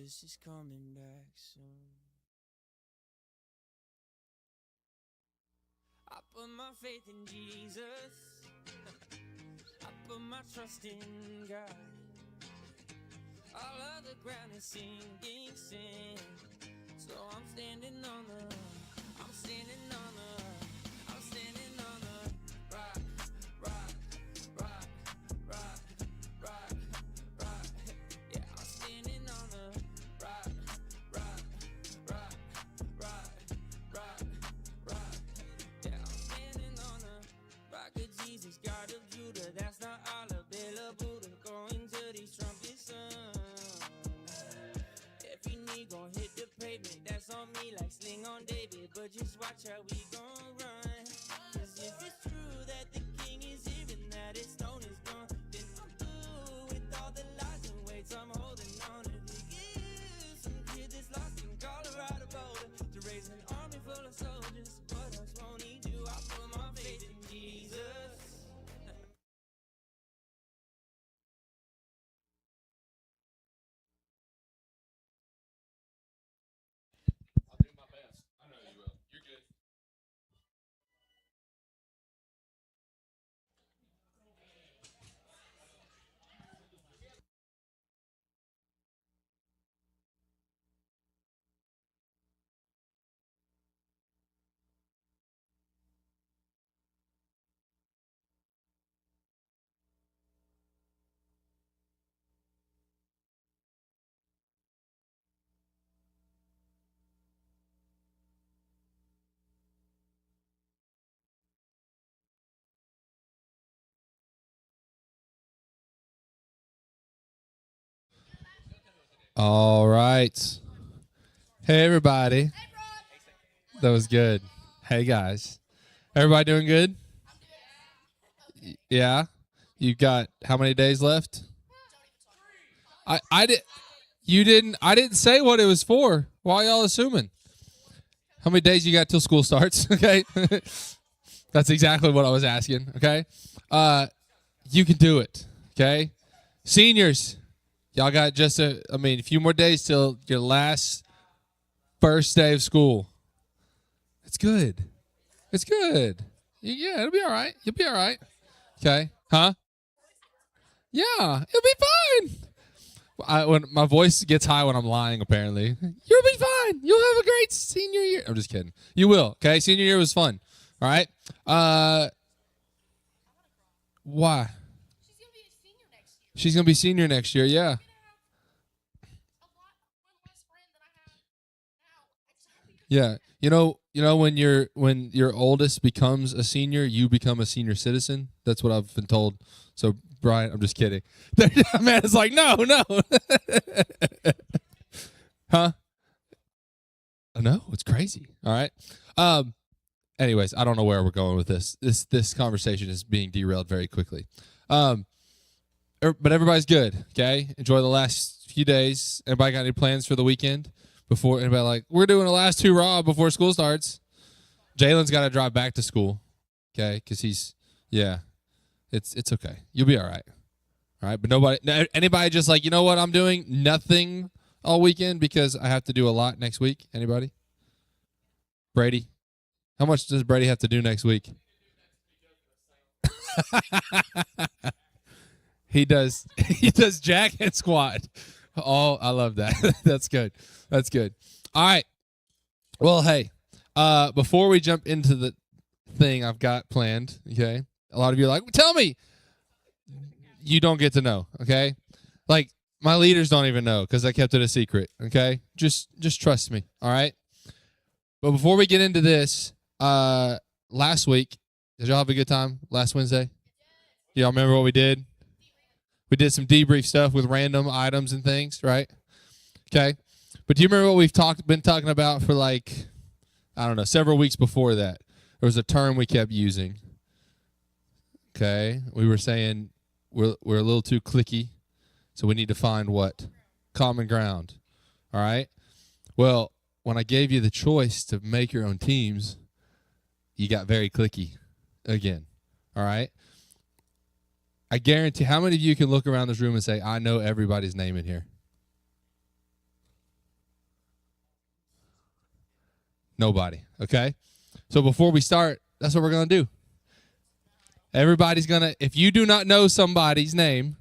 Jesus is coming back soon. I put my faith in Jesus. I put my trust in God. All of the ground is sinking sand. So I'm standing on the rock, rock, rock, rock, rock, rock. Yeah, I'm standing on the rock, rock, rock, rock, rock, rock. Yeah, I'm standing on the rock of Jesus, God of Judah. That's not all available to going to these trumpet sounds. Every knee gon' hit the pavement. That's on me like Sling on David. But just watch how we gon' run. Cause if it's true that the king is here and that his stone is gone, then I'm through with all the lies and weights I'm holding on to. Some kid that's lost in Colorado Boulder to raise an army full of soldiers. What else won't he do? I put my faith in Jesus. I'll do my best. I know you will. You're good. All right. Hey, everybody. That was good. Hey, guys. Everybody doing good? Yeah. You got how many days left? I did. You didn't. I didn't say what it was for. Why y'all assuming? How many days you got till school starts? Okay. That's exactly what I was asking. Okay. You can do it. Okay. Seniors, y'all got just a few more days till your first day of school. It's good. It's good. Yeah, it'll be all right. You'll be all right. Okay. Huh? Yeah, it'll be fine. When my voice gets high when I'm lying, apparently, you'll be fine. You'll have a great senior year. I'm just kidding. You will. Okay. Senior year was fun. All right. Why? She's gonna be senior next year. Yeah. Yeah. When your oldest becomes a senior, you become a senior citizen. That's what I've been told. So Brian, I'm just kidding. Man, it's like no. Huh? No, it's crazy. All right. Anyways, I don't know where we're going with this. This conversation is being derailed very quickly. But everybody's good. Okay. Enjoy the last few days. Anybody got any plans for the weekend? Before anybody like we're doing the last two raw before school starts. Jalen's got to drive back to school. Okay, because it's okay. You'll be all right. All right, but anybody just like, you know what I'm doing? Nothing all weekend because I have to do a lot next week. Anybody? Brady? How much does Brady have to do next week? He does jack and squat. Oh, I love that. That's good. That's good. All right. Well, hey, before we jump into the thing I've got planned, okay? A lot of you are like, tell me. You don't get to know, okay? Like, my leaders don't even know because I kept it a secret, okay? Just trust me, all right? But before we get into this, last week, did y'all have a good time last Wednesday? Y'all remember what we did? We did some debrief stuff with random items and things, right? Okay. But do you remember what we've been talking about for like, I don't know, several weeks before that? There was a term we kept using. Okay. We were saying we're a little too cliquey, so we need to find what? Common ground. All right. Well, when I gave you the choice to make your own teams, you got very cliquey again. All right. I guarantee, how many of you can look around this room and say, I know everybody's name in here? Nobody. Okay? So before we start, that's what we're going to do. Everybody's going to, if you do not know somebody's name,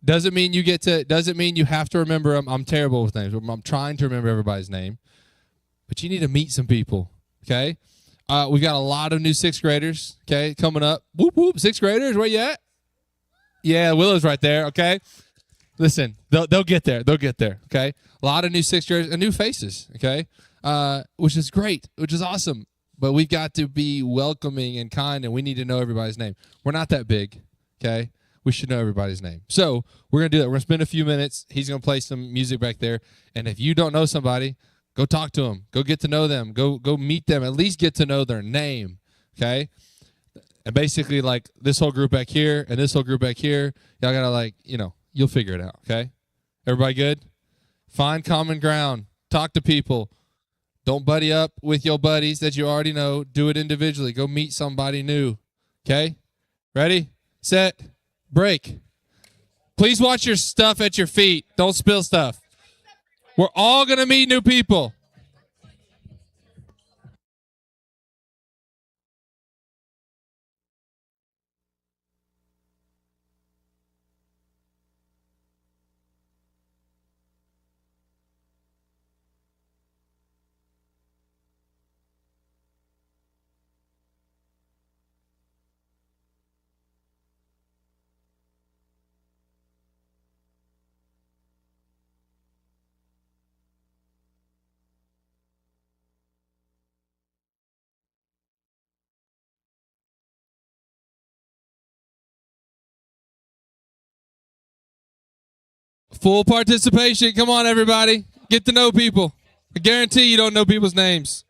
doesn't mean you have to remember them. I'm terrible with names. I'm trying to remember everybody's name. But you need to meet some people. Okay? We've got a lot of new sixth graders, okay, coming up. Whoop, whoop, sixth graders, where you at? Yeah, Willow's right there, okay? Listen, they'll get there. They'll get there, okay? A lot of new sixth graders and new faces, okay? Which is great, which is awesome. But we've got to be welcoming and kind, and we need to know everybody's name. We're not that big, okay? We should know everybody's name. So we're going to do that. We're going to spend a few minutes. He's going to play some music back there. And if you don't know somebody, go talk to them. Go get to know them. Go meet them. At least get to know their name, okay? And basically, like, this whole group back here and this whole group back here, y'all got to, like, you'll figure it out, okay? Everybody good? Find common ground. Talk to people. Don't buddy up with your buddies that you already know. Do it individually. Go meet somebody new, okay? Ready, set, break. Please watch your stuff at your feet. Don't spill stuff. We're all going to meet new people. Full participation. Come on, everybody. Get to know people. I guarantee you don't know people's names.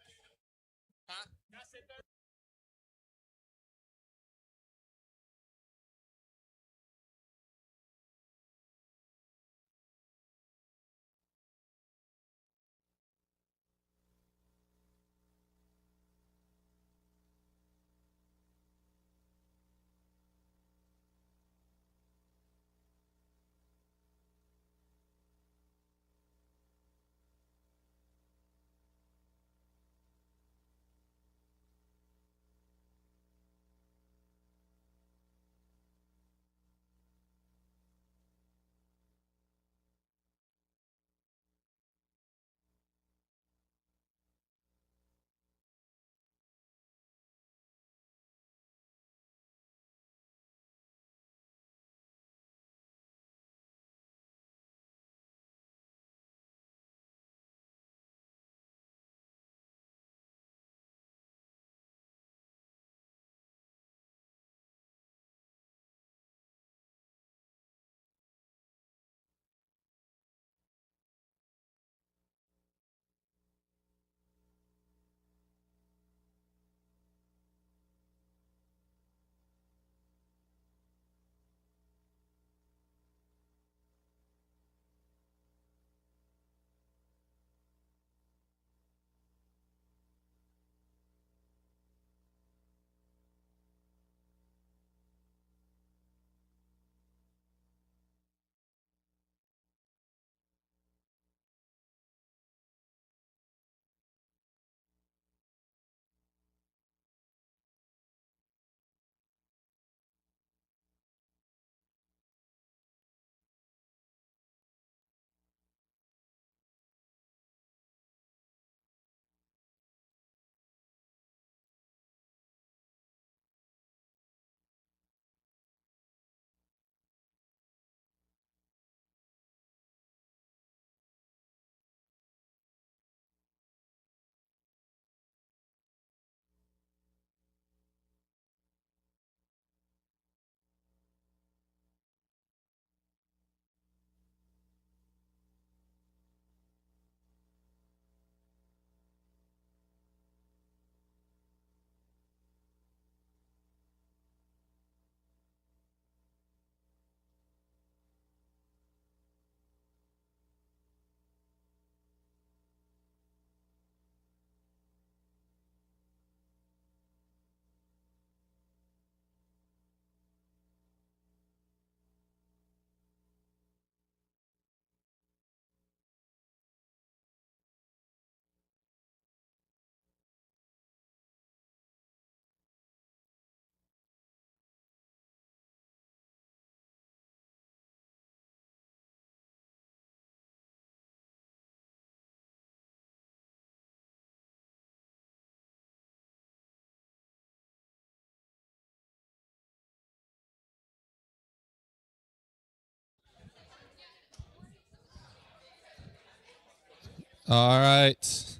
All right.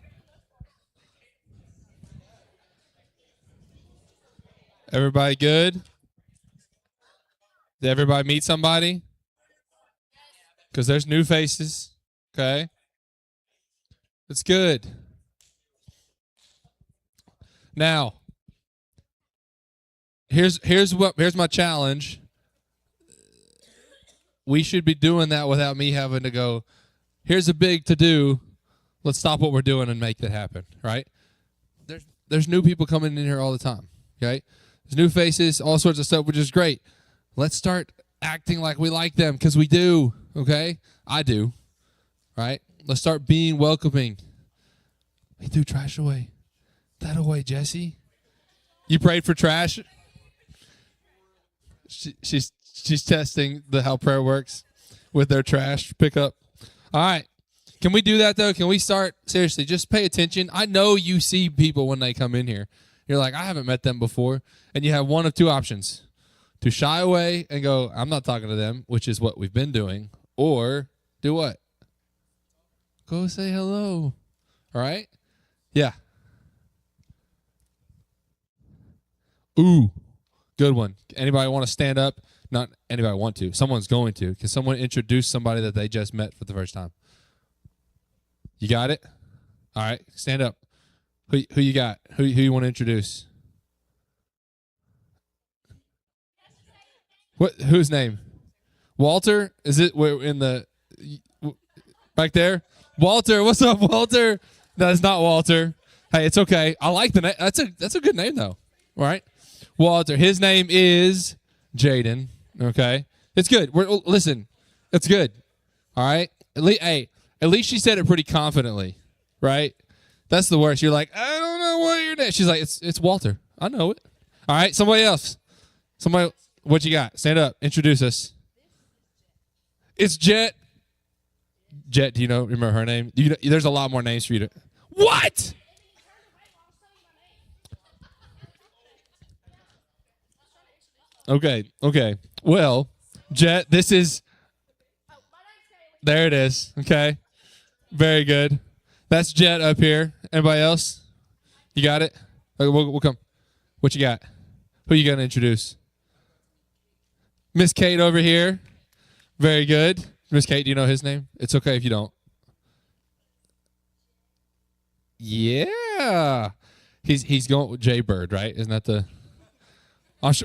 Everybody good? Did everybody meet somebody? Because there's new faces. Okay. It's good. Now, here's my challenge. We should be doing that without me having to go, here's a big to do. Let's stop what we're doing and make that happen, right? There's new people coming in here all the time, okay? There's new faces, all sorts of stuff, which is great. Let's start acting like we like them, because we do, okay? I do, right? Let's start being welcoming. We threw trash away. That away, Jesse. You prayed for trash? She's testing how prayer works with their trash pickup. All right. Can we do that, though? Can we start? Seriously, just pay attention. I know you see people when they come in here. You're like, I haven't met them before. And you have one of two options. To shy away and go, I'm not talking to them, which is what we've been doing. Or do what? Go say hello. All right? Yeah. Ooh, good one. Anybody want to stand up? Not anybody want to. Someone's going to. Can someone introduce somebody that they just met for the first time? You got it? All right, stand up. Who you got? Who you want to introduce? Whose name? Walter? Is it in the back there? Walter, what's up, Walter? No, it's not Walter. Hey, it's okay. I like the name. That's a good name though. All right, Walter. His name is Jaden. Okay, it's good. Listen, it's good. All right. At least she said it pretty confidently, right? That's the worst. You're like, I don't know what your name. She's like, it's Walter. I know it. All right, somebody else. Somebody, what you got? Stand up. Introduce us. It's Jet. Jet, do you remember her name? There's a lot more names for you to. What? Okay. Well, Jet, this is. There it is. Okay. Very good. That's Jet up here. Anybody else? You got it? Okay, we'll come. What you got? Who you going to introduce? Miss Kate over here. Very good. Miss Kate, do you know his name? It's okay if you don't. Yeah. He's going with Jay Bird, right? Isn't that the...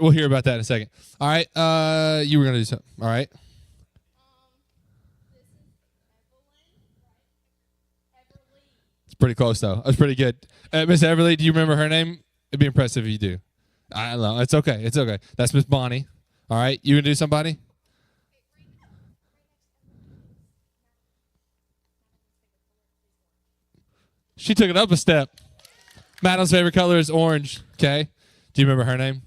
we'll hear about that in a second. All right. You were going to do something. All right. It's pretty close, though. That was pretty good. Miss Everly, do you remember her name? It'd be impressive if you do. I don't know. It's okay. It's okay. That's Miss Bonnie. All right. You going to do somebody? She took it up a step. Madeline's favorite color is orange. Okay. Do you remember her name?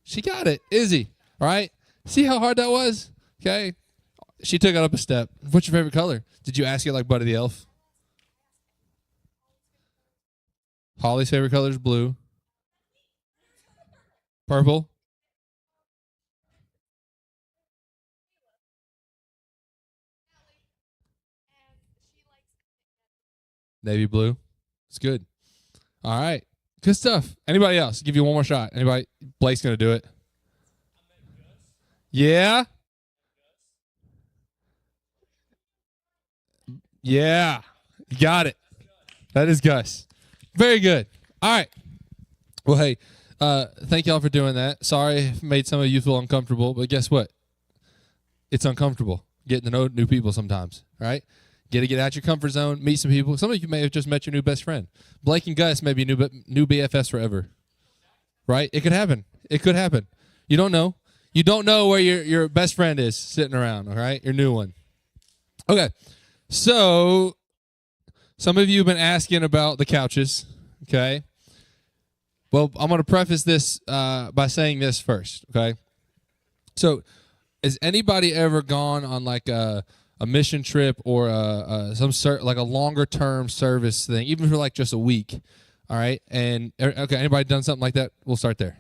She got it. Izzy. All right. See how hard that was? Okay. She took it up a step. What's your favorite color? Did you ask it like Buddy the Elf? Holly's favorite color is blue. Purple. Navy blue. It's good. All right. Good stuff. Anybody else? Give you one more shot. Anybody? Blake's going to do it. Yeah? Yeah. You got it. That is Gus. Very good. All right. Well, hey, thank y'all for doing that. Sorry if made some of you feel uncomfortable, but guess what? It's uncomfortable getting to know new people sometimes, all right? Get out your comfort zone, meet some people. Some of you may have just met your new best friend. Blake and Gus may be new BFFs forever, right? It could happen. It could happen. You don't know. You don't know where your best friend is sitting around, all right? Your new one. Okay, so some of you have been asking about the couches, okay? Well, I'm going to preface this by saying this first, okay? So has anybody ever gone on like a mission trip or like a longer term service thing, even for like just a week? All right. And okay, anybody done something like that? We'll start there.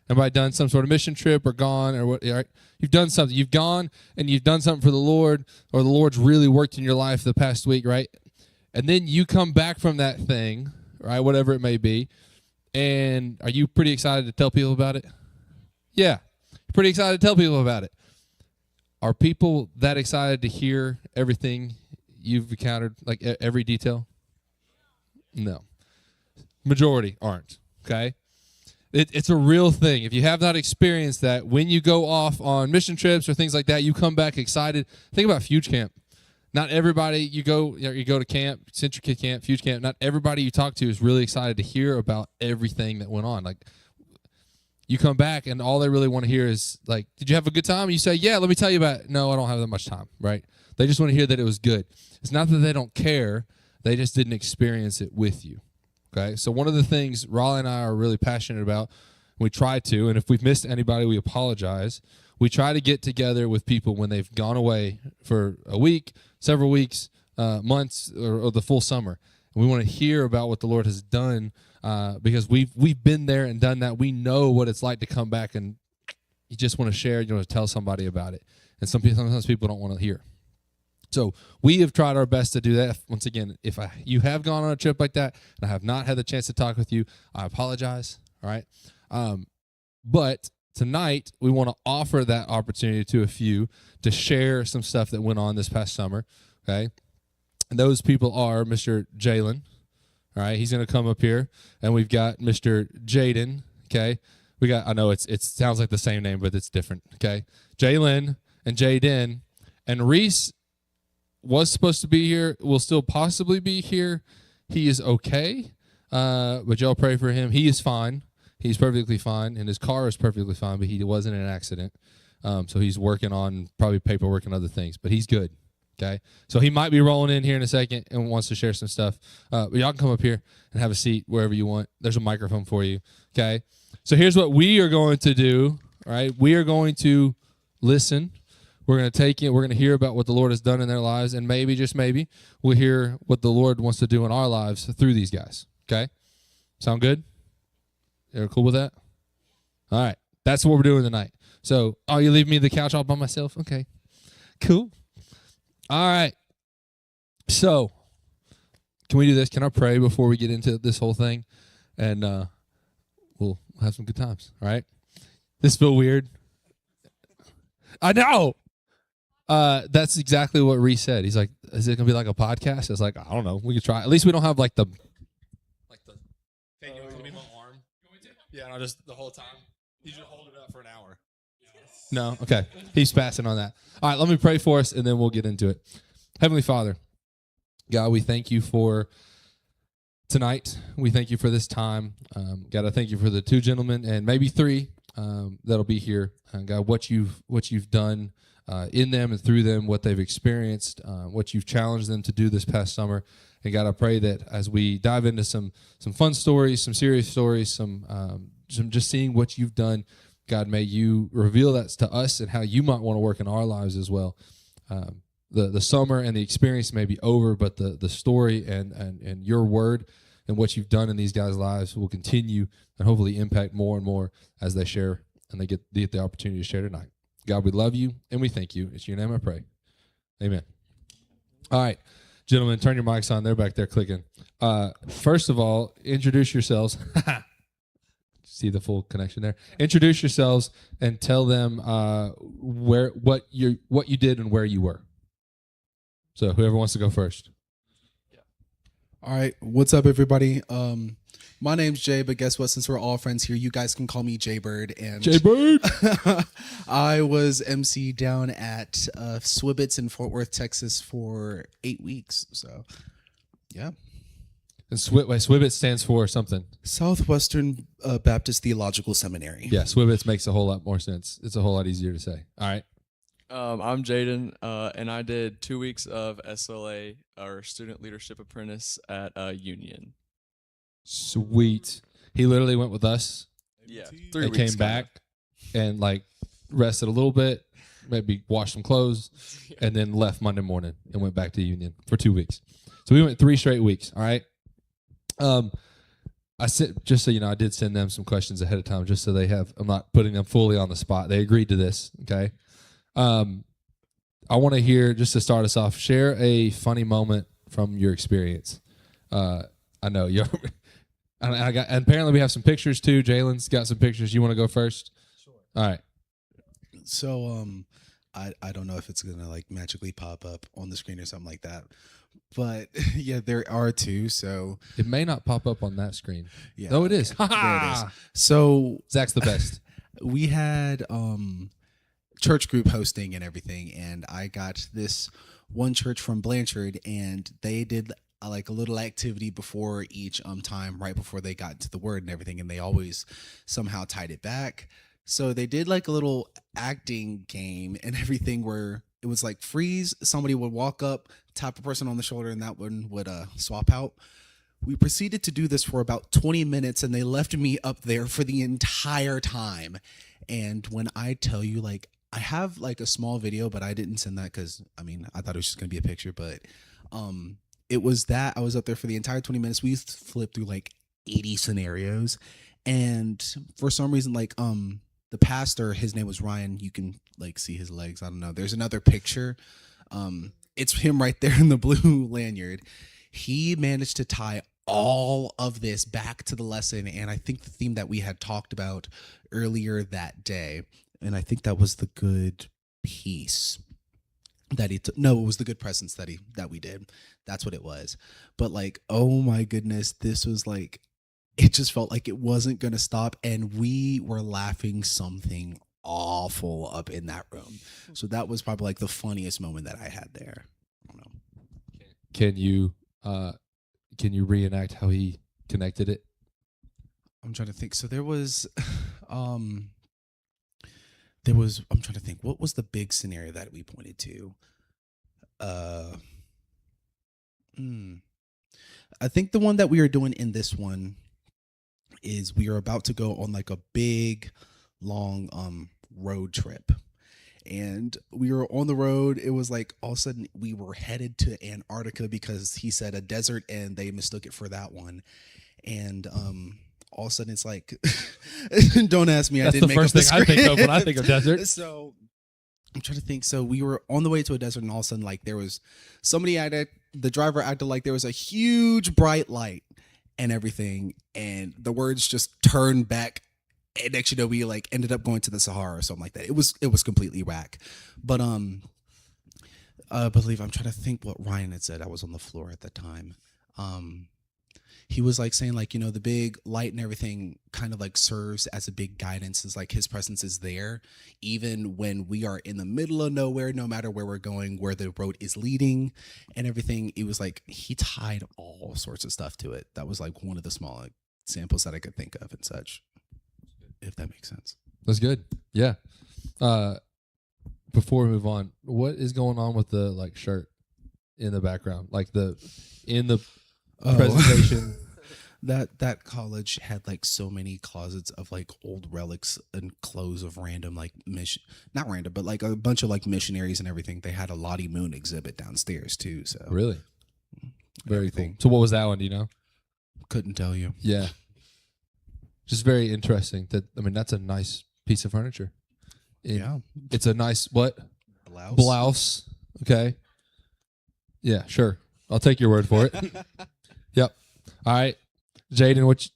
Anybody done some sort of mission trip or gone or what? All right. You've done something. You've gone and you've done something for the Lord, or the Lord's really worked in your life the past week, right? And then you come back from that thing, right, whatever it may be, and are you pretty excited to tell people about it? Yeah, pretty excited to tell people about it. Are people that excited to hear everything you've encountered, like every detail? No. Majority aren't, okay? It's a real thing. If you have not experienced that, when you go off on mission trips or things like that, you come back excited. Think about Fuge Camp. Not everybody you go to camp, Central Kid Camp, Fuge Camp. Not everybody you talk to is really excited to hear about everything that went on. Like, you come back and all they really want to hear is like, "Did you have a good time?" You say, "Yeah, let me tell you about it." No, I don't have that much time, right? They just want to hear that it was good. It's not that they don't care; they just didn't experience it with you. Okay, so one of the things Raleigh and I are really passionate about, we try to, and if we've missed anybody, we apologize. We try to get together with people when they've gone away for a week, several weeks, months, or the full summer. And we want to hear about what the Lord has done because we've been there and done that. We know what it's like to come back and you just want to share, you want to tell somebody about it. And sometimes people don't want to hear. So we have tried our best to do that. Once again, if you have gone on a trip like that and I have not had the chance to talk with you, I apologize. All right. But tonight we want to offer that opportunity to a few to share some stuff that went on this past summer. Okay. And those people are Mr. Jalen. All right. He's going to come up here. And we've got Mr. Jaden. Okay. I know it sounds like the same name, but it's different. Okay. Jalen and Jaden and Reese was supposed to be here, will still possibly be here. He is okay, but y'all pray for him. He is fine. He's perfectly fine, and his car is perfectly fine, but he wasn't in an accident. So he's working on probably paperwork and other things, but he's good, okay? So he might be rolling in here in a second and wants to share some stuff. But y'all can come up here and have a seat wherever you want. There's a microphone for you, okay? So here's what we are going to do, all right? We are going to listen. We're going to take it. We're going to hear about what the Lord has done in their lives, and maybe, just maybe, we'll hear what the Lord wants to do in our lives through these guys. Okay? Sound good? You're cool with that? All right. That's what we're doing tonight. So, you leave me the couch all by myself? Okay. Cool. All right. So, can we do this? Can I pray before we get into this whole thing? And we'll have some good times. All right? This feel weird? I know. That's exactly what Reese said. He's like, "Is it gonna be like a podcast?" I was like, "I don't know. We could try. At least we don't have like the. Hey, you want to be my arm? Yeah, no, just the whole time. You should hold it up for an hour. No, okay. He's passing on that. All right, let me pray for us, and then we'll get into it. Heavenly Father, God, we thank you for tonight. We thank you for this time. God, I thank you for the two gentlemen and maybe three that'll be here. God, what you've done. In them and through them, what they've experienced, what you've challenged them to do this past summer. And God, I pray that as we dive into some fun stories, some serious stories, some just seeing what you've done, God, may you reveal that to us and how you might want to work in our lives as well. The summer and the experience may be over, but the story and your word and what you've done in these guys' lives will continue and hopefully impact more and more as they share and they get the opportunity to share tonight. God, we love you and we thank you. It's your name I pray. Amen. All right, gentlemen, turn your mics on. They're back there clicking. First of all, introduce yourselves. See the full connection there. Introduce yourselves and tell them what you did and where you were. So whoever wants to go first. All right, what's up, everybody? My name's Jay, but guess what? Since we're all friends here, you guys can call me Jaybird. And Jaybird. I was MC down at Swibbits in Fort Worth, Texas, for 8 weeks. So, yeah. And Swibbits stands for something. Southwestern Baptist Theological Seminary. Yeah, Swibbits makes a whole lot more sense. It's a whole lot easier to say. All right. I'm Jaden, and I did 2 weeks of SLA, or Student Leadership Apprentice, at Union. Sweet. He literally went with us. Yeah, 3 and weeks. Came back and like rested a little bit, maybe washed some clothes, and then left Monday morning and went back to Union for 2 weeks. So we went 3 straight weeks. All right. I sent, just so you know, I did send them some questions ahead of time, just so they have. I'm not putting them fully on the spot. They agreed to this. Okay. I want to hear, just to start us off, share a funny moment from your experience. I know you. And apparently we have some pictures too. Jalen's got some pictures. You want to go first? Sure. All right. So I don't know if it's gonna like magically pop up on the screen or something like that, but yeah, there are two. So It may not pop up on that screen. yeah, No, it is. there it is. So Zach's the best. we had church group hosting and everything, and I got this one church from Blanchard, and they did like a little activity before each time, right before they got to the word and everything, and they always somehow tied it back. So they did like a little acting game and everything where it was like freeze, somebody would walk up, tap a person on the shoulder, and that one would swap out. We proceeded to do this for about 20 minutes, and they left me up there for the entire time. And when I tell you, like, I have like a small video, but I didn't send that because I mean I thought it was just gonna be a picture, but it was that I was up there for the entire 20 minutes. We flipped through like 80 scenarios, and for some reason, like the pastor, his name was Ryan. You can like see his legs. I don't know. There's another picture. It's him right there in the blue lanyard. He managed to tie all of this back to the lesson, and I think the theme that we had talked about earlier that day, and I think that was the good peace that he took. No, it was the good presence that we did. That's what it was. But like, oh my goodness, this was like, it just felt like it wasn't going to stop, and we were laughing something awful up in that room. So that was probably like the funniest moment that I had there. I don't know. Can you reenact how he connected it? I'm trying to think. So there was I'm trying to think, what was the big scenario that we pointed to? I think the one that we are doing in this one is we are about to go on like a big long road trip, and we were on the road. It was like all of a sudden we were headed to Antarctica because he said a desert and they mistook it for that one. And all of a sudden it's like don't ask me. That's I didn't the make first up thing I think of when I think of desert. So I'm trying to think. So we were on the way to a desert, and all of a sudden, like, there was somebody the driver acted like there was a huge bright light and everything, and the words just turned back. And next, you know, we like ended up going to the Sahara or something like that. It was completely whack. But I believe I'm trying to think what Ryan had said. I was on the floor at the time. He was like saying, like, you know, the big light and everything kind of like serves as a big guidance. Is like his presence is there even when we are in the middle of nowhere, no matter where we're going, where the road is leading and everything. It was like he tied all sorts of stuff to it. That was like one of the small samples that I could think of and such, if that makes sense. That's good. Yeah. Before we move on, what is going on with the like shirt in the background? Like in the presentation. That college had like so many closets of like old relics and clothes of random like not random, but like a bunch of like missionaries and everything. They had a Lottie Moon exhibit downstairs too. So really, very everything. cool. So what was that one? Do you know? Couldn't tell you. Yeah, just very interesting. That's a nice piece of furniture. Yeah, it's a nice what? Blouse. Okay. Yeah, sure. I'll take your word for it. Yep. All right, Jaden, what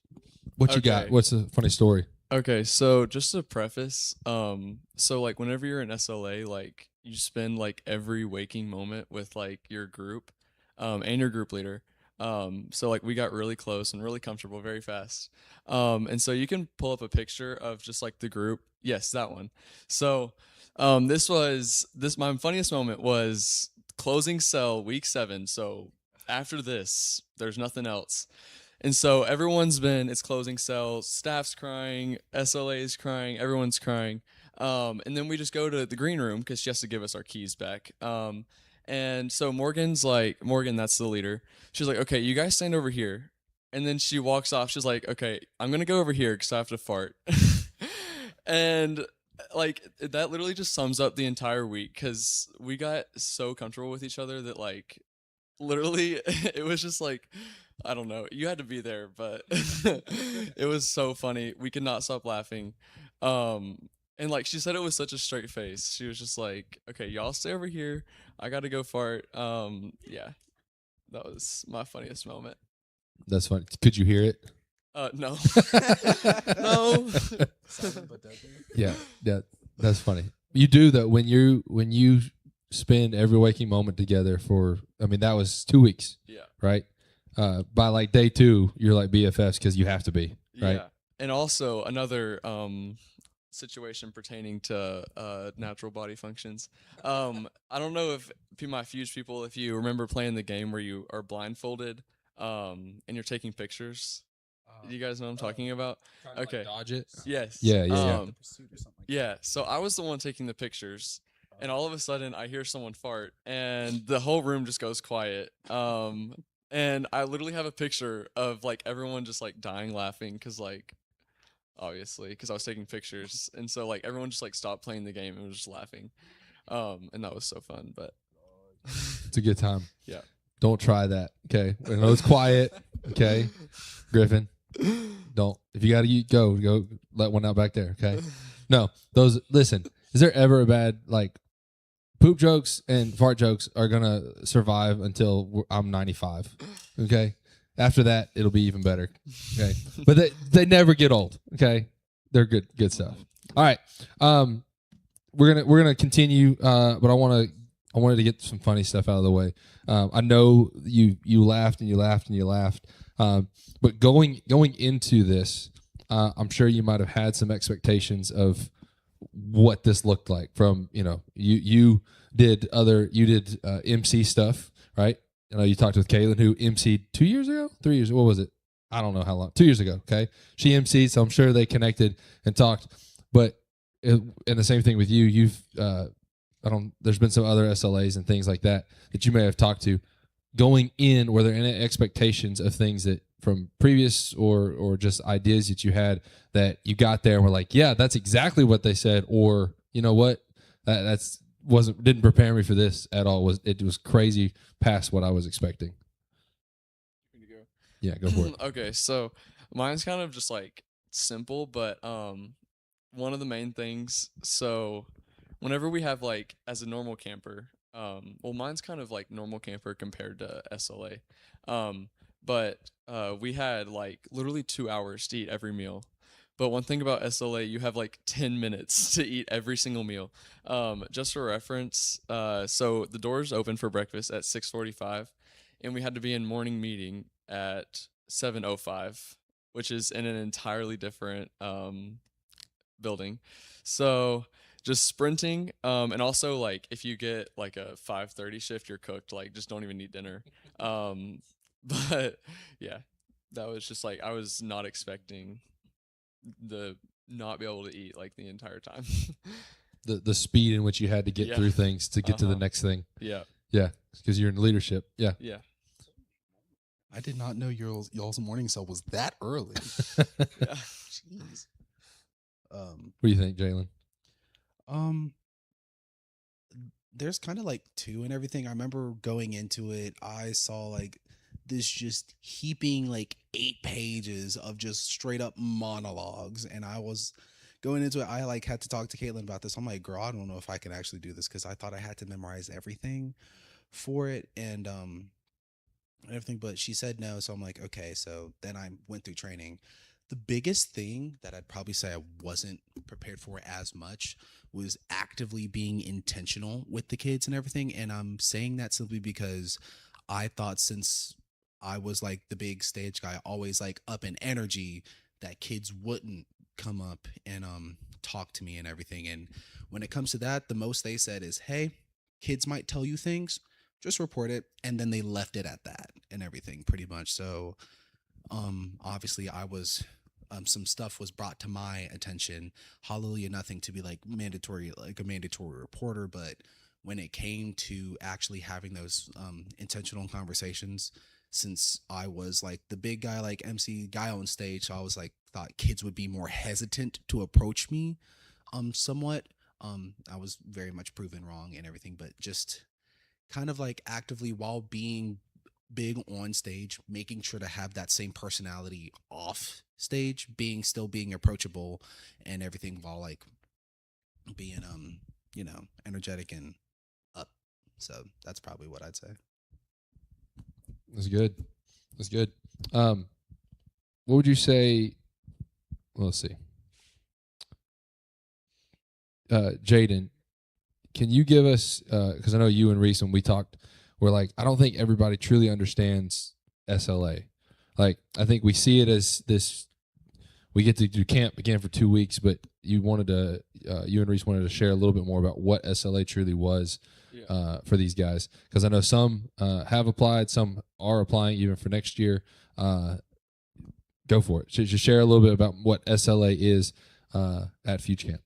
you got? What's a funny story? Okay, so just to preface, so like whenever you're in SLA, like you spend like every waking moment with like your group, and your group leader. So like we got really close and really comfortable very fast. And so you can pull up a picture of just like the group. Yes, that one. So, my funniest moment was closing cell week 7. So after this, there's nothing else. And so it's closing cell, staff's crying, SLA is crying, everyone's crying. And then we just go to the green room because she has to give us our keys back. And so Morgan, that's the leader. She's like, okay, you guys stand over here. And then she walks off. She's like, okay, I'm going to go over here because I have to fart. And like that literally just sums up the entire week because we got so comfortable with each other that like literally it was just like, I don't know, you had to be there, but it was so funny. We could not stop laughing. And like she said it with such a straight face. She was just like, okay, y'all stay over here. I got to go fart. Yeah. That was my funniest moment. That's funny. Could you hear it? No. No. Silent but deadly. Yeah, that's funny. You do that when you spend every waking moment together for. I mean, that was 2 weeks, Yeah. right? By like day 2, you're like BFFs because you have to be, right? Yeah. And also another situation pertaining to natural body functions. I don't know if my Fuse people, if you remember playing the game where you are blindfolded and you're taking pictures. You guys know what I'm talking about? Trying to, like, Okay. dodge it. Yes. Yeah, yeah, yeah. The pursuit or something like Yeah, so I was the one taking the pictures, and all of a sudden I hear someone fart, and the whole room just goes quiet. And I literally have a picture of like everyone just like dying laughing because like obviously because I was taking pictures, and so like everyone just like stopped playing the game and was just laughing. And that was so fun, but It's a good time. yeah. Don't try that. Okay, I know it's quiet. Okay, Griffin, don't. If you got to go let one out back there. Okay, no, those. Listen, is there ever a bad like poop jokes and fart jokes are gonna survive until I'm 95? Okay, after that it'll be even better. Okay, but they never get old. Okay, they're good stuff. All right, we're gonna continue, but I wanted to get some funny stuff out of the way. I know you laughed and you laughed and you laughed, but going into this, I'm sure you might have had some expectations of what this looked like. From you did MC stuff, right? I know you talked with Kaylin, who MC'd 2 years ago, 3 years. What was it? I don't know how long. 2 years ago. Okay, she MC'd, so I'm sure they connected and talked. But and the same thing with you. You've there's been some other SLAs and things like that you may have talked to. Going in, were there any expectations of things that from previous or just ideas that you had that you got there and were like, yeah, that's exactly what they said, or you know what, didn't prepare me for this at all. It was crazy past what I was expecting. Yeah, go for it. Okay, so mine's kind of just like simple, but one of the main things. So whenever we have like as a normal camper, well, mine's kind of like normal camper compared to SLA, but we had like literally 2 hours to eat every meal. But one thing about SLA, you have like 10 minutes to eat every single meal. Just for reference, so the doors open for breakfast at 6:45, and we had to be in morning meeting at 7:05, which is in an entirely different building. So just sprinting, and also like if you get like a 5:30 shift, you're cooked. Like just don't even eat dinner. But yeah, that was just like I was not expecting the not be able to eat like the entire time. The speed in which you had to get Yeah. through things to get to the Uh-huh. next thing. Yeah, Yeah, because you're in leadership. Yeah. yeah. I did not know y'all's morning cell was that early. Yeah. Jeez. What do you think, Jalen? There's kind of like two and everything. I remember going into it, I saw like this just heaping like 8 pages of just straight up monologues, and I was going into it. I like had to talk to Caitlin about this. I'm like, girl, I don't know if I can actually do this because I thought I had to memorize everything for it and everything, but she said no. So I'm like, okay. So then I went through training. The biggest thing that I'd probably say I wasn't prepared for as much was actively being intentional with the kids and everything. And I'm saying that simply because I thought since I was like the big stage guy, always like up in energy, that kids wouldn't come up and talk to me and everything. And when it comes to that, the most they said is, hey, kids might tell you things, just report it. And then they left it at that and everything pretty much. So obviously I was some stuff was brought to my attention. Hallelujah, nothing to be like mandatory, like a mandatory reporter, but when it came to actually having those intentional conversations, since I was like the big guy, like MC guy on stage, so I was like thought kids would be more hesitant to approach me somewhat. I was very much proven wrong and everything, but just kind of like actively while being big on stage, making sure to have that same personality off stage, still being approachable and everything while like being energetic and up. So that's probably what I'd say. That's good. That's good. What would you say? Well, let's see. Jaden, can you give us? Because I know you and Reese, when we talked, we're like, I don't think everybody truly understands SLA. Like, I think we see it as this. We get to do camp again for 2 weeks, but you and Reese wanted to share a little bit more about what SLA truly was for these guys, because I know some have applied, some are applying even for next year. Go for it. Just share a little bit about what SLA is at Fuge Camp.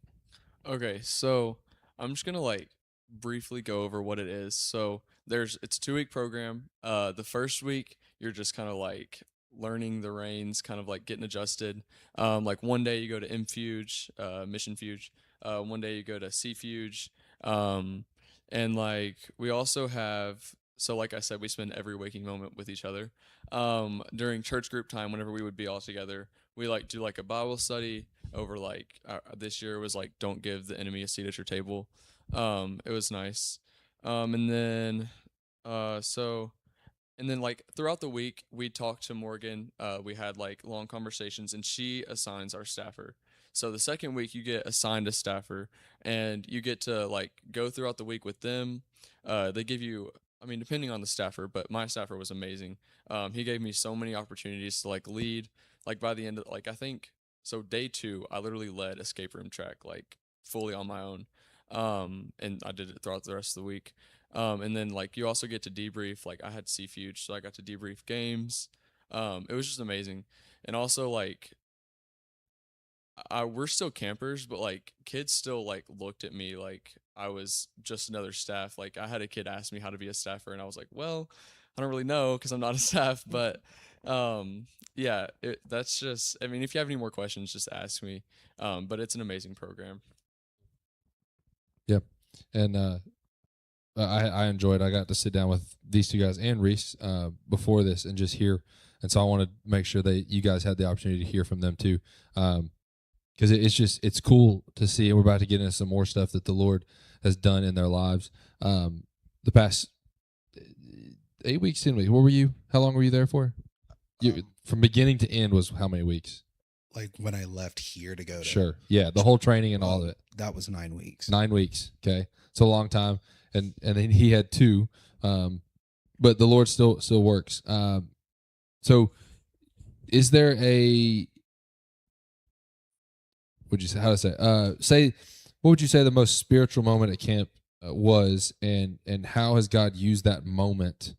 Okay, so I'm just gonna like briefly go over what it is. So it's a 2 week program. The first week you're just kind of like learning the reins, kind of like getting adjusted. Like one day you go to M Fuge, Mission Fuge. One day you go to C Fuge. And like we also have, so like I said, we spend every waking moment with each other. During church group time, whenever we would be all together, we like do like a Bible study over like this year was like don't give the enemy a seat at your table. It was nice. And then so and then like throughout the week we talked to Morgan. We had like long conversations and she assigns our staffer. So the second week you get assigned a staffer and you get to like go throughout the week with them. They give you, I mean, depending on the staffer, but my staffer was amazing. He gave me so many opportunities to like lead. Like by the end of like I think so day 2 I literally led escape room track like fully on my own. And I did it throughout the rest of the week. And then like you also get to debrief. Like I had Fuge, so I got to debrief games. It was just amazing. And also like we're still campers, but like kids still like looked at me like I was just another staff. Like I had a kid ask me how to be a staffer, and I was like, well, I don't really know because I'm not a staff. But yeah, that's just. I mean, if you have any more questions, just ask me. But it's an amazing program. Yep. And I enjoyed. I got to sit down with these two guys and Reese before this and just hear. And so I want to make sure that you guys had the opportunity to hear from them too, because it's cool to see. And we're about to get into some more stuff that the Lord has done in their lives. The past 8 weeks, 10 weeks. Where were you? How long were you there for? From beginning to end was how many weeks? Like when I left here to go to Sure. Yeah, the whole training and all of it. that was 9 weeks. 9 weeks. Okay, it's a long time, and then he had 2, but the Lord still works. So, is there a? Would you say how to say? What would you say the most spiritual moment at camp was, and how has God used that moment?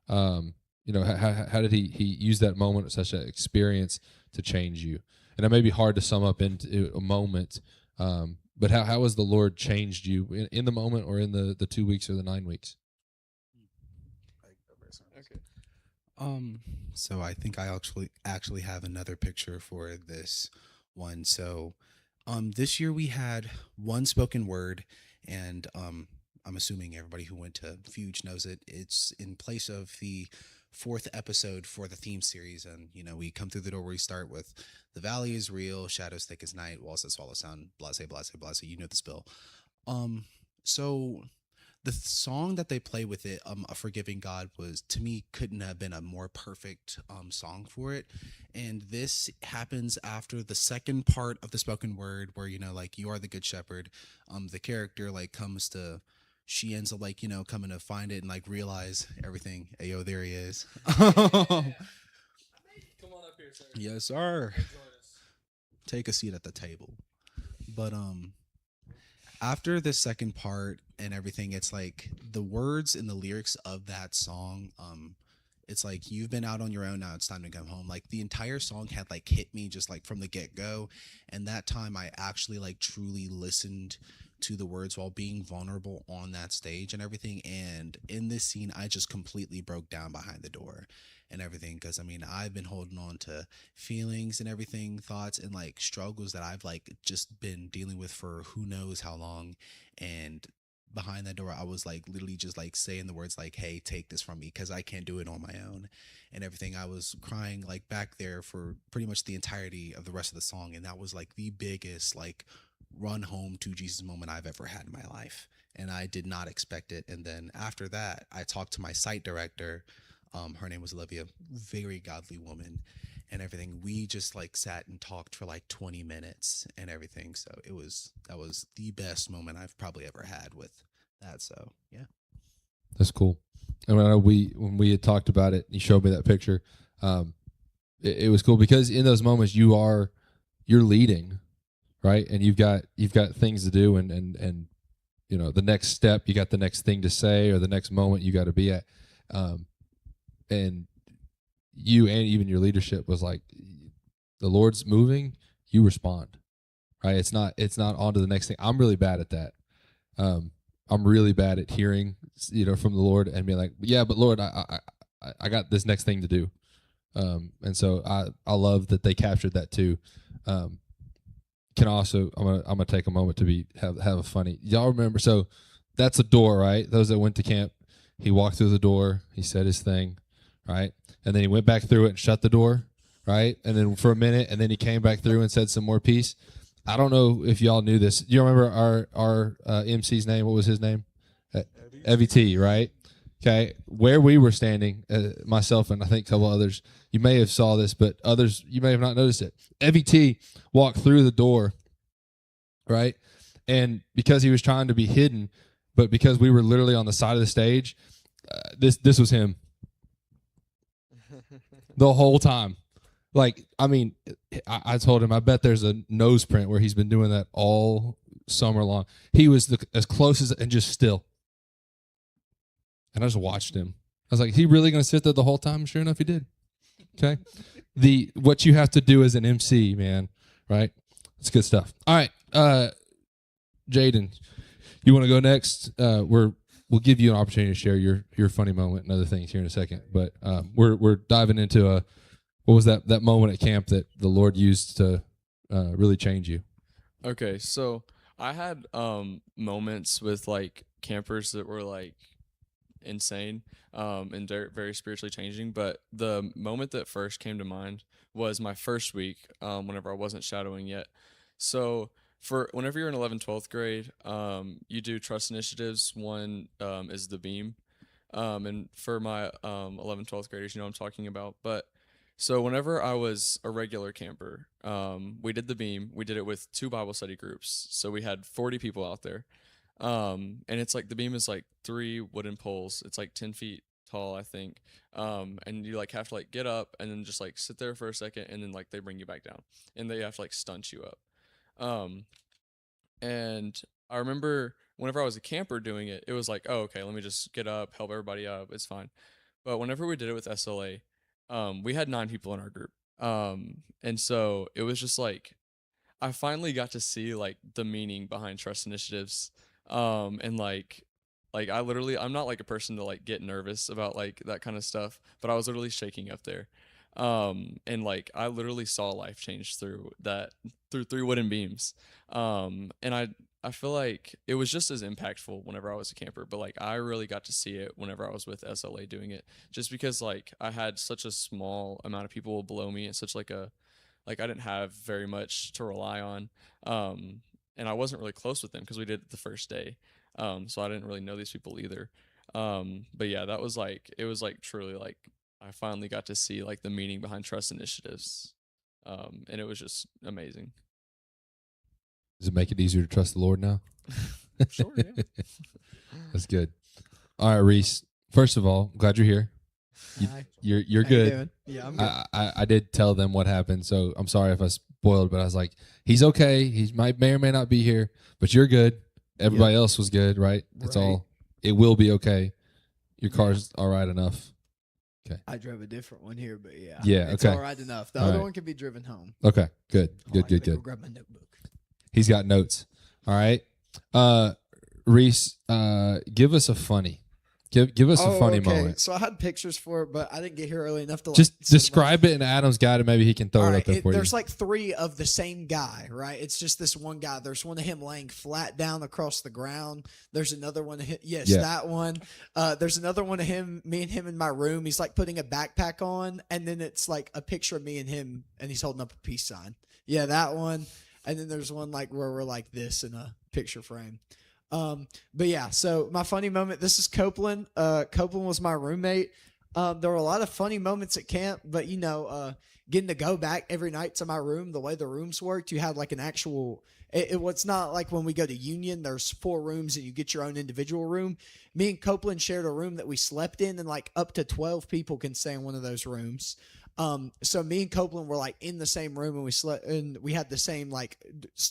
How did he use that moment, such an experience, to change you? And it may be hard to sum up into a moment, but how has the Lord changed you in the moment, or in the 2 weeks or the 9 weeks? Okay. So I think I actually have another picture for this one. So this year we had one spoken word, and I'm assuming everybody who went to Fuge knows it. It's in place of the 4th episode for the theme series, and we come through the door where we start with "The valley is real, shadows thick as night, walls that swallow sound, blase, blase, blase." You know the spill. So the song that they play with it, "A Forgiving God," was, to me, couldn't have been a more perfect song for it. And this happens after the second part of the spoken word, where like, "You are the good shepherd." The character like comes to, she ends up like coming to find it and like realize everything. Ayo, there he is. Come on up here, sir. Yes, sir. Take a seat at the table. But after the second part and everything, it's like the words and the lyrics of that song, it's like, "You've been out on your own, now it's time to come home." Like the entire song had like hit me just like from the get-go. And that time I actually like truly listened to the words while being vulnerable on that stage and everything. And in this scene, I just completely broke down behind the door and everything, because I mean, I've been holding on to feelings and everything, thoughts and like struggles that I've like just been dealing with for who knows how long. And behind that door, I was like literally just like saying the words like, "Hey, take this from me, because I can't do it on my own," and everything. I was crying like back there for pretty much the entirety of the rest of the song. And that was like the biggest like run home to Jesus moment I've ever had in my life. And I did not expect it. And then after that, I talked to my site director, Her name was Sylvia, very godly woman and everything. We just like sat and talked for like 20 minutes and everything. So that was the best moment I've probably ever had with that. So yeah. That's cool. And when we had talked about it, you showed me that picture. It was cool because in those moments you're leading, right? And you've got things to do, and you know the next step, you got the next thing to say, or the next moment you got to be at, and you and even your leadership was like, the Lord's moving, you respond, right? It's not on to the next thing. I'm really bad at that. I'm really bad at hearing, from the Lord and being like, yeah, but Lord, I got this next thing to do. And so I love that they captured that too. Can also, I'm gonna take a moment to have a funny. Y'all remember? So that's a door, right? Those that went to camp, he walked through the door, he said his thing, right? And then he went back through it and shut the door, right? And then for a minute, and then he came back through and said some more piece. I don't know if y'all knew this. Do you remember our MC's name? What was his name? Evie T, right? Okay. Where we were standing, myself and I think a couple others, you may have saw this, but others, you may have not noticed it. Evie T walked through the door, right? And because he was trying to be hidden, but because we were literally on the side of the stage, this was him the whole time. Like, I mean, I told him, I bet there's a nose print where he's been doing that all summer long. He was as close as, and just still. And I just watched him. I was like, he really going to sit there the whole time? Sure enough, he did. Okay. What you have to do as an MC, man, right? It's good stuff. All right. Jaden, you want to go next? We'll give you an opportunity to share your funny moment and other things here in a second. But we're diving into what was that moment at camp that the Lord used to really change you? Okay, so I had moments with like campers that were like insane and very spiritually changing, but the moment that first came to mind was my first week whenever I wasn't shadowing yet. So for whenever you're in 11th, 12th grade, you do trust initiatives. One is the beam, and for my 11th, 12th graders, you know what I'm talking about. But so whenever I was a regular camper, we did the beam. We did it with 2 Bible study groups, so we had 40 people out there. And it's like the beam is like 3 wooden poles. It's like 10 feet tall, I think. And you like have to like get up and then just like sit there for a second, and then like they bring you back down, and they have to like stunt you up. And I remember whenever I was a camper doing it, it was like, oh, okay, let me just get up, help everybody up, it's fine. But whenever we did it with SLA, we had 9 people in our group. And so it was just like I finally got to see like the meaning behind trust initiatives. And like I'm not like a person to like get nervous about like that kind of stuff, but I was literally shaking up there. And like I literally saw life change through 3 wooden beams. And I feel like it was just as impactful whenever I was a camper, but like I really got to see it whenever I was with SLA doing it, just because like I had such a small amount of people below me and such like I didn't have very much to rely on. And I wasn't really close with them because we did it the first day. So I didn't really know these people either. But yeah, it was like truly like I finally got to see like the meaning behind trust initiatives. And it was just amazing. Does it make it easier to trust the Lord now? Sure, yeah. That's good. All right, Reese. First of all, glad you're here. Hi. You're How you good. doing? Yeah, I'm good. I did tell them what happened, so I'm sorry if I spoiled, but I was like, he's okay. He may or may not be here, but you're good. Everybody else was good, right? It's Right. all. It will be okay. Your car's all right enough. I drove a different one here, but yeah. Yeah, It's okay. all right enough. The All other right. one can be driven home. Okay, good, Hold on, I good, gotta go good. grab my notebook. He's got notes. All right, Reese, give us a funny. Give us a funny moment. So I had pictures for it, but I didn't get here early enough to Just like, set 'em up. describe it, and Adam's got it.Maybe he can throw All it right, up there for you. there's like 3 of the same guy, right? It's just this one guy. There's one of him laying flat down across the ground. There's another one of him. Yes, Yeah. that one. There's another one of him, me and him in my room. He's like putting a backpack on, and then it's like a picture of me and him, and he's holding up a peace sign. Yeah, that one. And then there's one like where we're like this in a picture frame. But yeah, so my funny moment, this is Copeland. Copeland was my roommate. There were a lot of funny moments at camp, but getting to go back every night to my room, the way the rooms worked, you had like an actual. It's not like when we go to Union. There's 4 rooms and you get your own individual room. Me and Copeland shared a room that we slept in, and like up to 12 people can stay in one of those rooms. So me and Copeland were like in the same room, and we slept, and we had the same like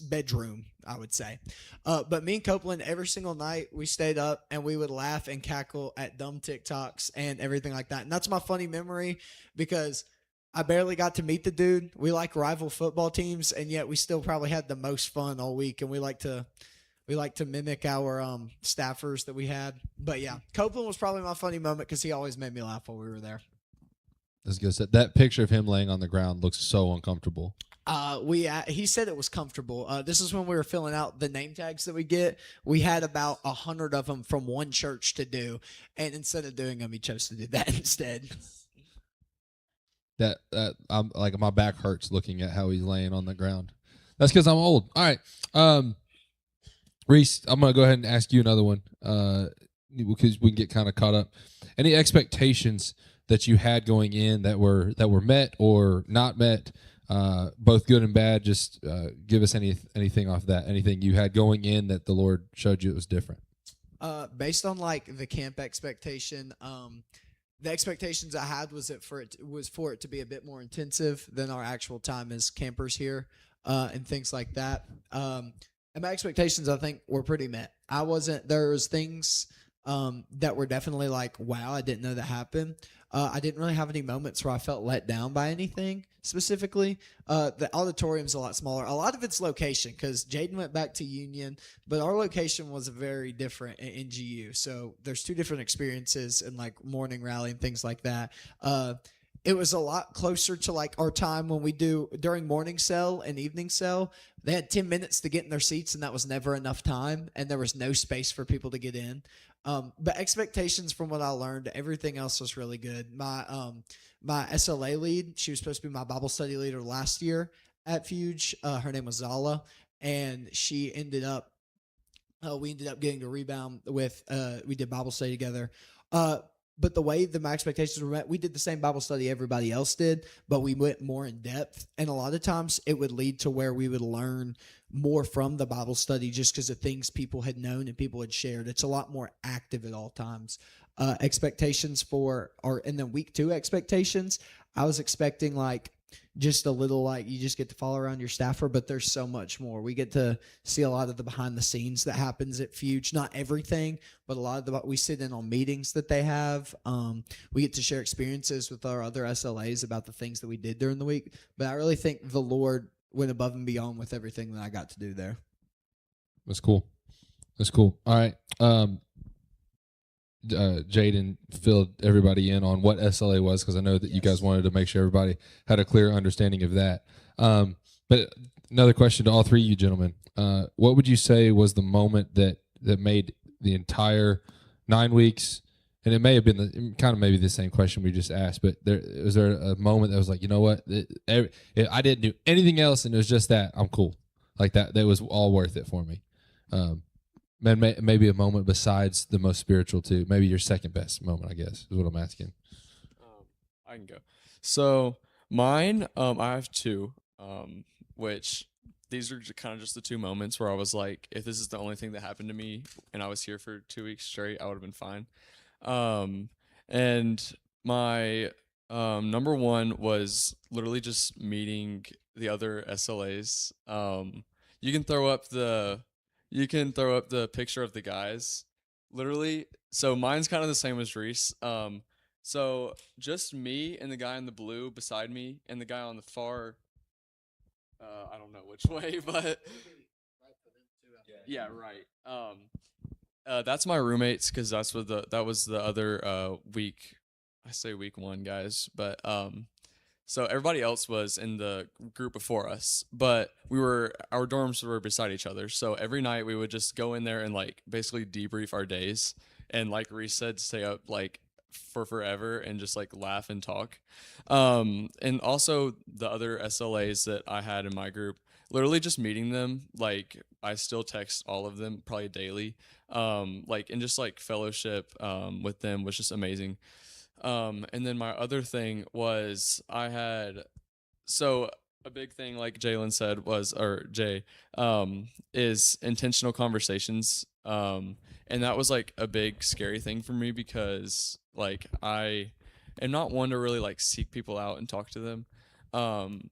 bedroom, I would say. But me and Copeland, every single night we stayed up and we would laugh and cackle at dumb TikToks and everything like that. And that's my funny memory, because I barely got to meet the dude. We like rival football teams, and yet we still probably had the most fun all week. And we like to mimic our staffers that we had. But yeah, Copeland was probably my funny moment because he always made me laugh while we were there. That's good. That picture of him laying on the ground looks so uncomfortable. He said it was comfortable. This is when we were filling out the name tags that we get. We had about 100 of them from one church to do, and instead of doing them, he chose to do that instead. That I'm like, my back hurts looking at how he's laying on the ground. That's because I'm old. All right, Reese, I'm gonna go ahead and ask you another one, because we can get kind of caught up. Any expectations that you had going in that were met or not met, both good and bad? Just give us anything off that. Anything you had going in that the Lord showed you it was different. Based on like the camp expectation, the expectations I had was for it to be a bit more intensive than our actual time as campers here, and things like that. And my expectations, I think, were pretty met. There was things that were definitely like, wow, I didn't know that happened. I didn't really have any moments where I felt let down by anything specifically. The auditorium's a lot smaller. A lot of it's location, because Jaden went back to Union, but our location was very different in GU. So there's 2 different experiences in like morning rally and things like that. It was a lot closer to like our time when we do during morning cell and evening cell. They had 10 minutes to get in their seats, and that was never enough time, and there was no space for people to get in. But expectations from what I learned, everything else was really good. My SLA lead, she was supposed to be my Bible study leader last year at Fuge. Her name was Zala, and we ended up getting to rebound with, we did Bible study together. But the way my expectations were met, we did the same Bible study everybody else did, but we went more in depth. And a lot of times it would lead to where we would learn more from the Bible study just because of things people had known and people had shared. It's a lot more active at all times. Expectations and then week 2 expectations, I was expecting like just a little, like you just get to follow around your staffer, but there's so much more. We get to see a lot of the behind the scenes that happens at Fuge. Not everything, but a lot of we sit in on meetings that they have. We get to share experiences with our other SLAs about the things that we did during the week. But I really think the Lord went above and beyond with everything that I got to do there. That's cool. All right. Jaden filled everybody in on what SLA was, because I know that you guys wanted to make sure everybody had a clear understanding of that. But another question to all 3 of you gentlemen. What would you say was the moment that made the entire 9 weeks, and it may have been maybe the same question we just asked, but was there a moment that was like, you know what, I didn't do anything else and it was just that, I'm cool. Like that was all worth it for me. Maybe a moment besides the most spiritual too. Maybe your second best moment, I guess, is what I'm asking. I can go. So mine, I have 2, which these are kind of just the 2 moments where I was like, if this is the only thing that happened to me and I was here for 2 weeks straight, I would have been fine. And my number 1 was literally just meeting the other SLAs. You can throw up the picture of the guys. Literally, so mine's kind of the same as Reese. So just me and the guy in the blue beside me and the guy on the far, I don't know which way, but yeah, right. That's my roommates, because that was the other week. I say week 1, guys, but so everybody else was in the group before us, but our dorms were beside each other. So every night we would just go in there and like basically debrief our days, and like Reese said, stay up like for forever and just like laugh and talk. And also the other SLAs that I had in my group, literally just meeting them, like I still text all of them probably daily. And just like fellowship with them was just amazing. And then my other thing was so a big thing like Jalen said was, or Jay, is intentional conversations. And that was like a big scary thing for me because like I am not one to really like seek people out and talk to them. Um,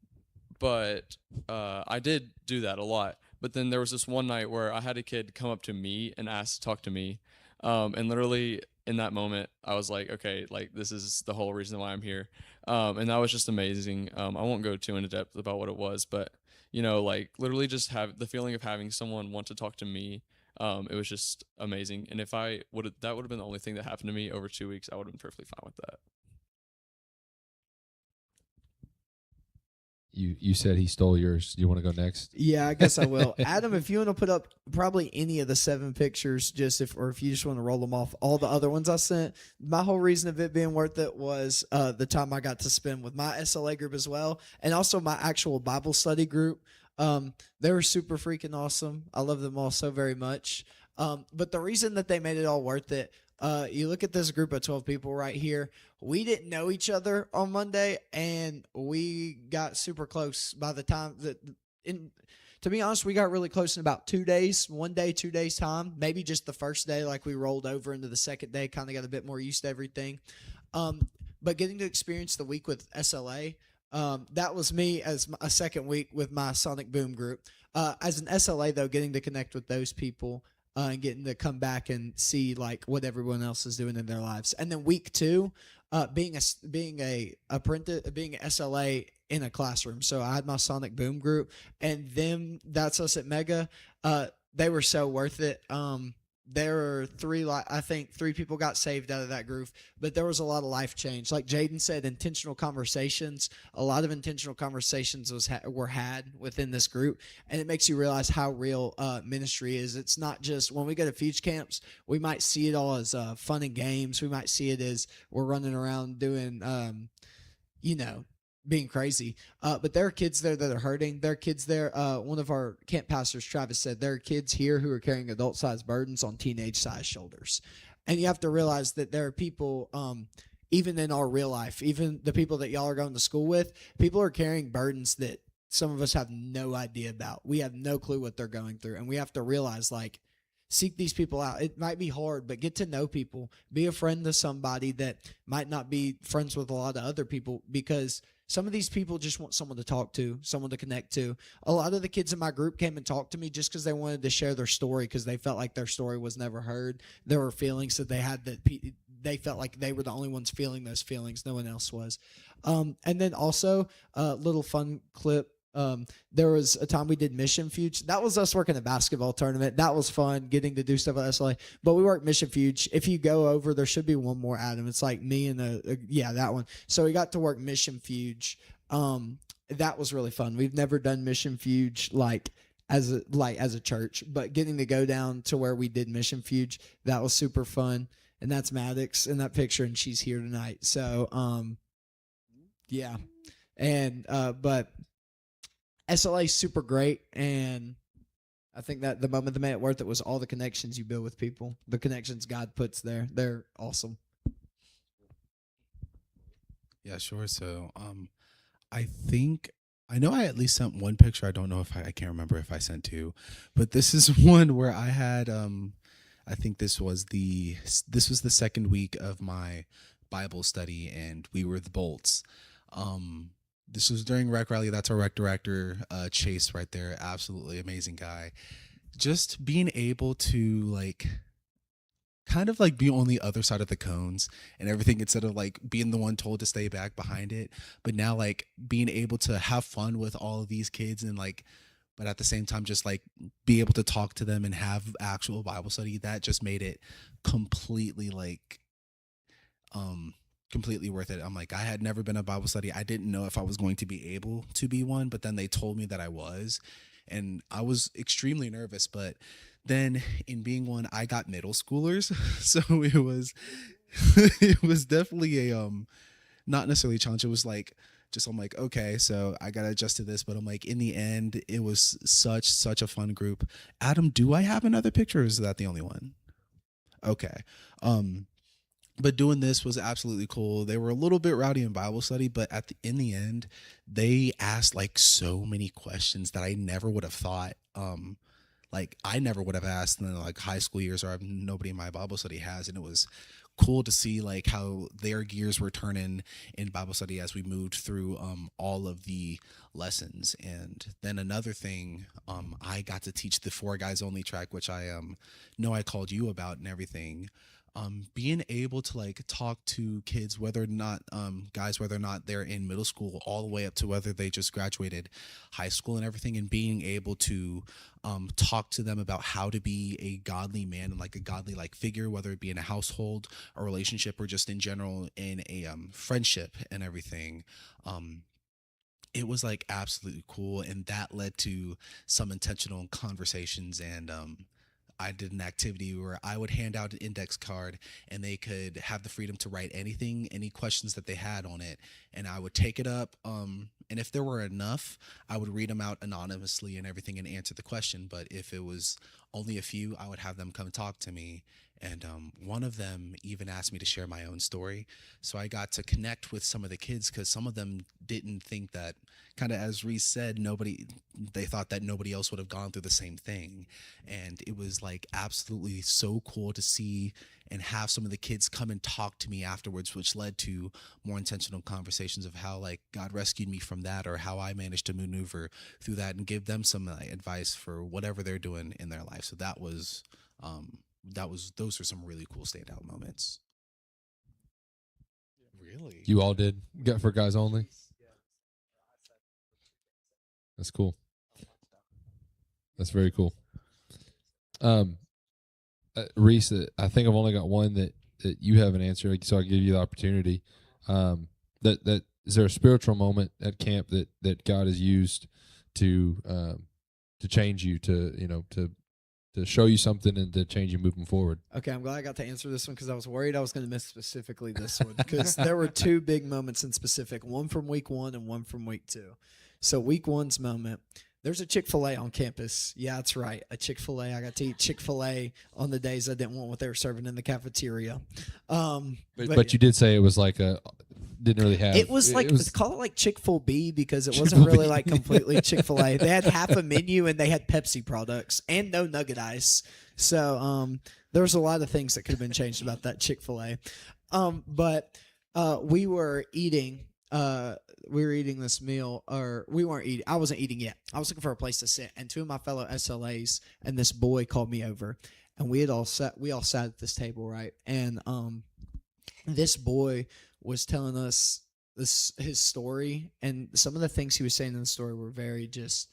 but I did do that a lot. But then there was this one night where I had a kid come up to me and ask to talk to me, and literally in that moment, I was like, okay, like this is the whole reason why I'm here, and that was just amazing. I won't go too into depth about what it was, but like literally just have the feeling of having someone want to talk to me. It was just amazing, and if I would that would have been the only thing that happened to me over 2 weeks, I would have been perfectly fine with that. You said he stole yours. Do you want to go next? Yeah, I guess I will. Adam, if you want to put up probably any of the 7 pictures, or if you just want to roll them off, all the other ones I sent, my whole reason of it being worth it was the time I got to spend with my SLA group as well, and also my actual Bible study group. They were super freaking awesome. I love them all so very much. But the reason that they made it all worth it, you look at this group of 12 people right here. We didn't know each other on Monday, and we got super close by the time that. To be honest, we got really close in about 2 days, 1 day, 2 days time. Maybe just the first day, like we rolled over into the second day, kind of got a bit more used to everything. But getting to experience the week with SLA, that was me as a second week with my Sonic Boom group. As an SLA, though, getting to connect with those people and getting to come back and see like what everyone else is doing in their lives. And then week 2, being a apprentice, being an SLA in a classroom. So I had my Sonic Boom group, and them, that's us at Mega. They were so worth it. There were I think 3 people got saved out of that group, but there was a lot of life change. Like Jaden said, intentional conversations. A lot of intentional conversations were had within this group, and it makes you realize how real ministry is. It's not just when we go to Fuge camps, we might see it all as fun and games. We might see it as we're running around doing, being crazy. But there are kids there that are hurting. There are kids there. One of our camp pastors, Travis, said there are kids here who are carrying adult-sized burdens on teenage-sized shoulders. And you have to realize that there are people, even in our real life, even the people that y'all are going to school with, people are carrying burdens that some of us have no idea about. We have no clue what they're going through. And we have to realize, like, seek these people out. It might be hard, but get to know people. Be a friend to somebody that might not be friends with a lot of other people, because some of these people just want someone to talk to, someone to connect to. A lot of the kids in my group came and talked to me just because they wanted to share their story, because they felt like their story was never heard. There were feelings that they had that they felt like they were the only ones feeling those feelings. No one else was. And then also a little fun clip. There was a time we did Mission Fuge. That was us working a basketball tournament. That was fun, getting to do stuff at SLA. But we worked Mission Fuge. If you go over, there should be one more, Adam. It's like me and that one. So we got to work Mission Fuge. That was really fun. We've never done Mission Fuge as a church, but getting to go down to where we did Mission Fuge, that was super fun. And that's Maddox in that picture, and she's here tonight. So yeah. And but SLA is super great, and I think that the moment that made it worth it was all the connections you build with people, the connections God puts there. They're awesome. Yeah, sure. So, I know I at least sent one picture. I don't know if I can't remember if I sent 2, but this is one where I had, I think this was the second week of my Bible study, and we were the Bolts. This was during Rec Rally. That's our rec director, Chase, right there. Absolutely amazing guy. Just being able to kind of be on the other side of the cones and everything, instead of being the one told to stay back behind it. But now being able to have fun with all of these kids, and but at the same time just be able to talk to them and have actual Bible study, that just made it completely completely worth it. I'm I had never been a Bible study. I didn't know if I was going to be able to be one, but then they told me that I was, and I was extremely nervous. But then in being one, I got middle schoolers, so it was it was definitely a not necessarily a challenge. It was I'm okay, so I gotta adjust to this. But I'm in the end, it was such a fun group. Adam, do I have another picture, or is that the only one? Okay. but doing this was absolutely cool. They were a little bit rowdy in Bible study, but in the end, they asked like so many questions that I never would have thought. Like I never would have asked in the like high school years, or nobody in my Bible study has, and it was cool to see like how their gears were turning in Bible study as we moved through all of the lessons. And then another thing, I got to teach the Four Guys Only track, which I know I called you about and everything. Being able to like talk to kids, whether or not guys, whether or not they're in middle school, all the way up to whether they just graduated high school and everything, and being able to talk to them about how to be a godly man and like a godly like figure, whether it be in a household, a relationship, or just in general in a friendship and everything. It was like absolutely cool, and that led to some intentional conversations. And I did an activity where I would hand out an index card and they could have the freedom to write anything, any questions that they had on it. And I would take it up. And if there were enough, I would read them out anonymously and everything and answer the question. But if it was only a few, I would have them come talk to me. And one of them even asked me to share my own story. So I got to connect with some of the kids because some of them didn't think that, kind of as Reese said, they thought that nobody else would have gone through the same thing. And it was like absolutely so cool to see and have some of the kids come and talk to me afterwards, which led to more intentional conversations of how like God rescued me from that, or how I managed to maneuver through that and give them some advice for whatever they're doing in their life. So those are some really cool standout moments. Really? You all did for guys only. That's cool. That's very cool. Reese, I think I've only got one that you haven't answered, so I'll give you the opportunity. That is there a spiritual moment at camp that God has used to change you, to show you something and to change you moving forward? Okay, I'm glad I got to answer this one because I was worried I was going to miss specifically this one because there were two big moments in specific, one from week 1 and one from week 2. So week 1's moment, there's a Chick-fil-A on campus. Yeah, that's right, a Chick-fil-A. I got to eat Chick-fil-A on the days I didn't want what they were serving in the cafeteria. But you did say it was like didn't really have. It was like, let's call it like Chick-fil-B because it wasn't really like completely Chick-fil-A. They had half a menu and they had Pepsi products and no nugget ice. So there was a lot of things that could have been changed about that Chick-fil-A. But we were eating this meal, or we weren't eating. I wasn't eating yet. I was looking for a place to sit, and two of my fellow SLAs and this boy called me over, and we all sat at this table, right? And this boy was telling us his story, and some of the things he was saying in the story were very just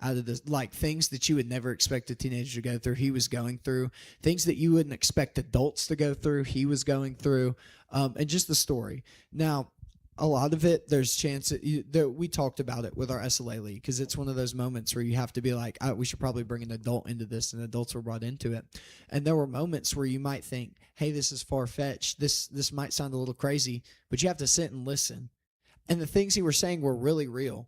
out of this, like things that you would never expect a teenager to go through. He was going through things that you wouldn't expect adults to go through. He was going through, and just the story. Now, a lot of it, there's chance that we talked about it with our SLA league because it's one of those moments where you have to be like, we should probably bring an adult into this, and adults were brought into it. And there were moments where you might think, hey, this is far-fetched. This might sound a little crazy, but you have to sit and listen. And the things he was saying were really real.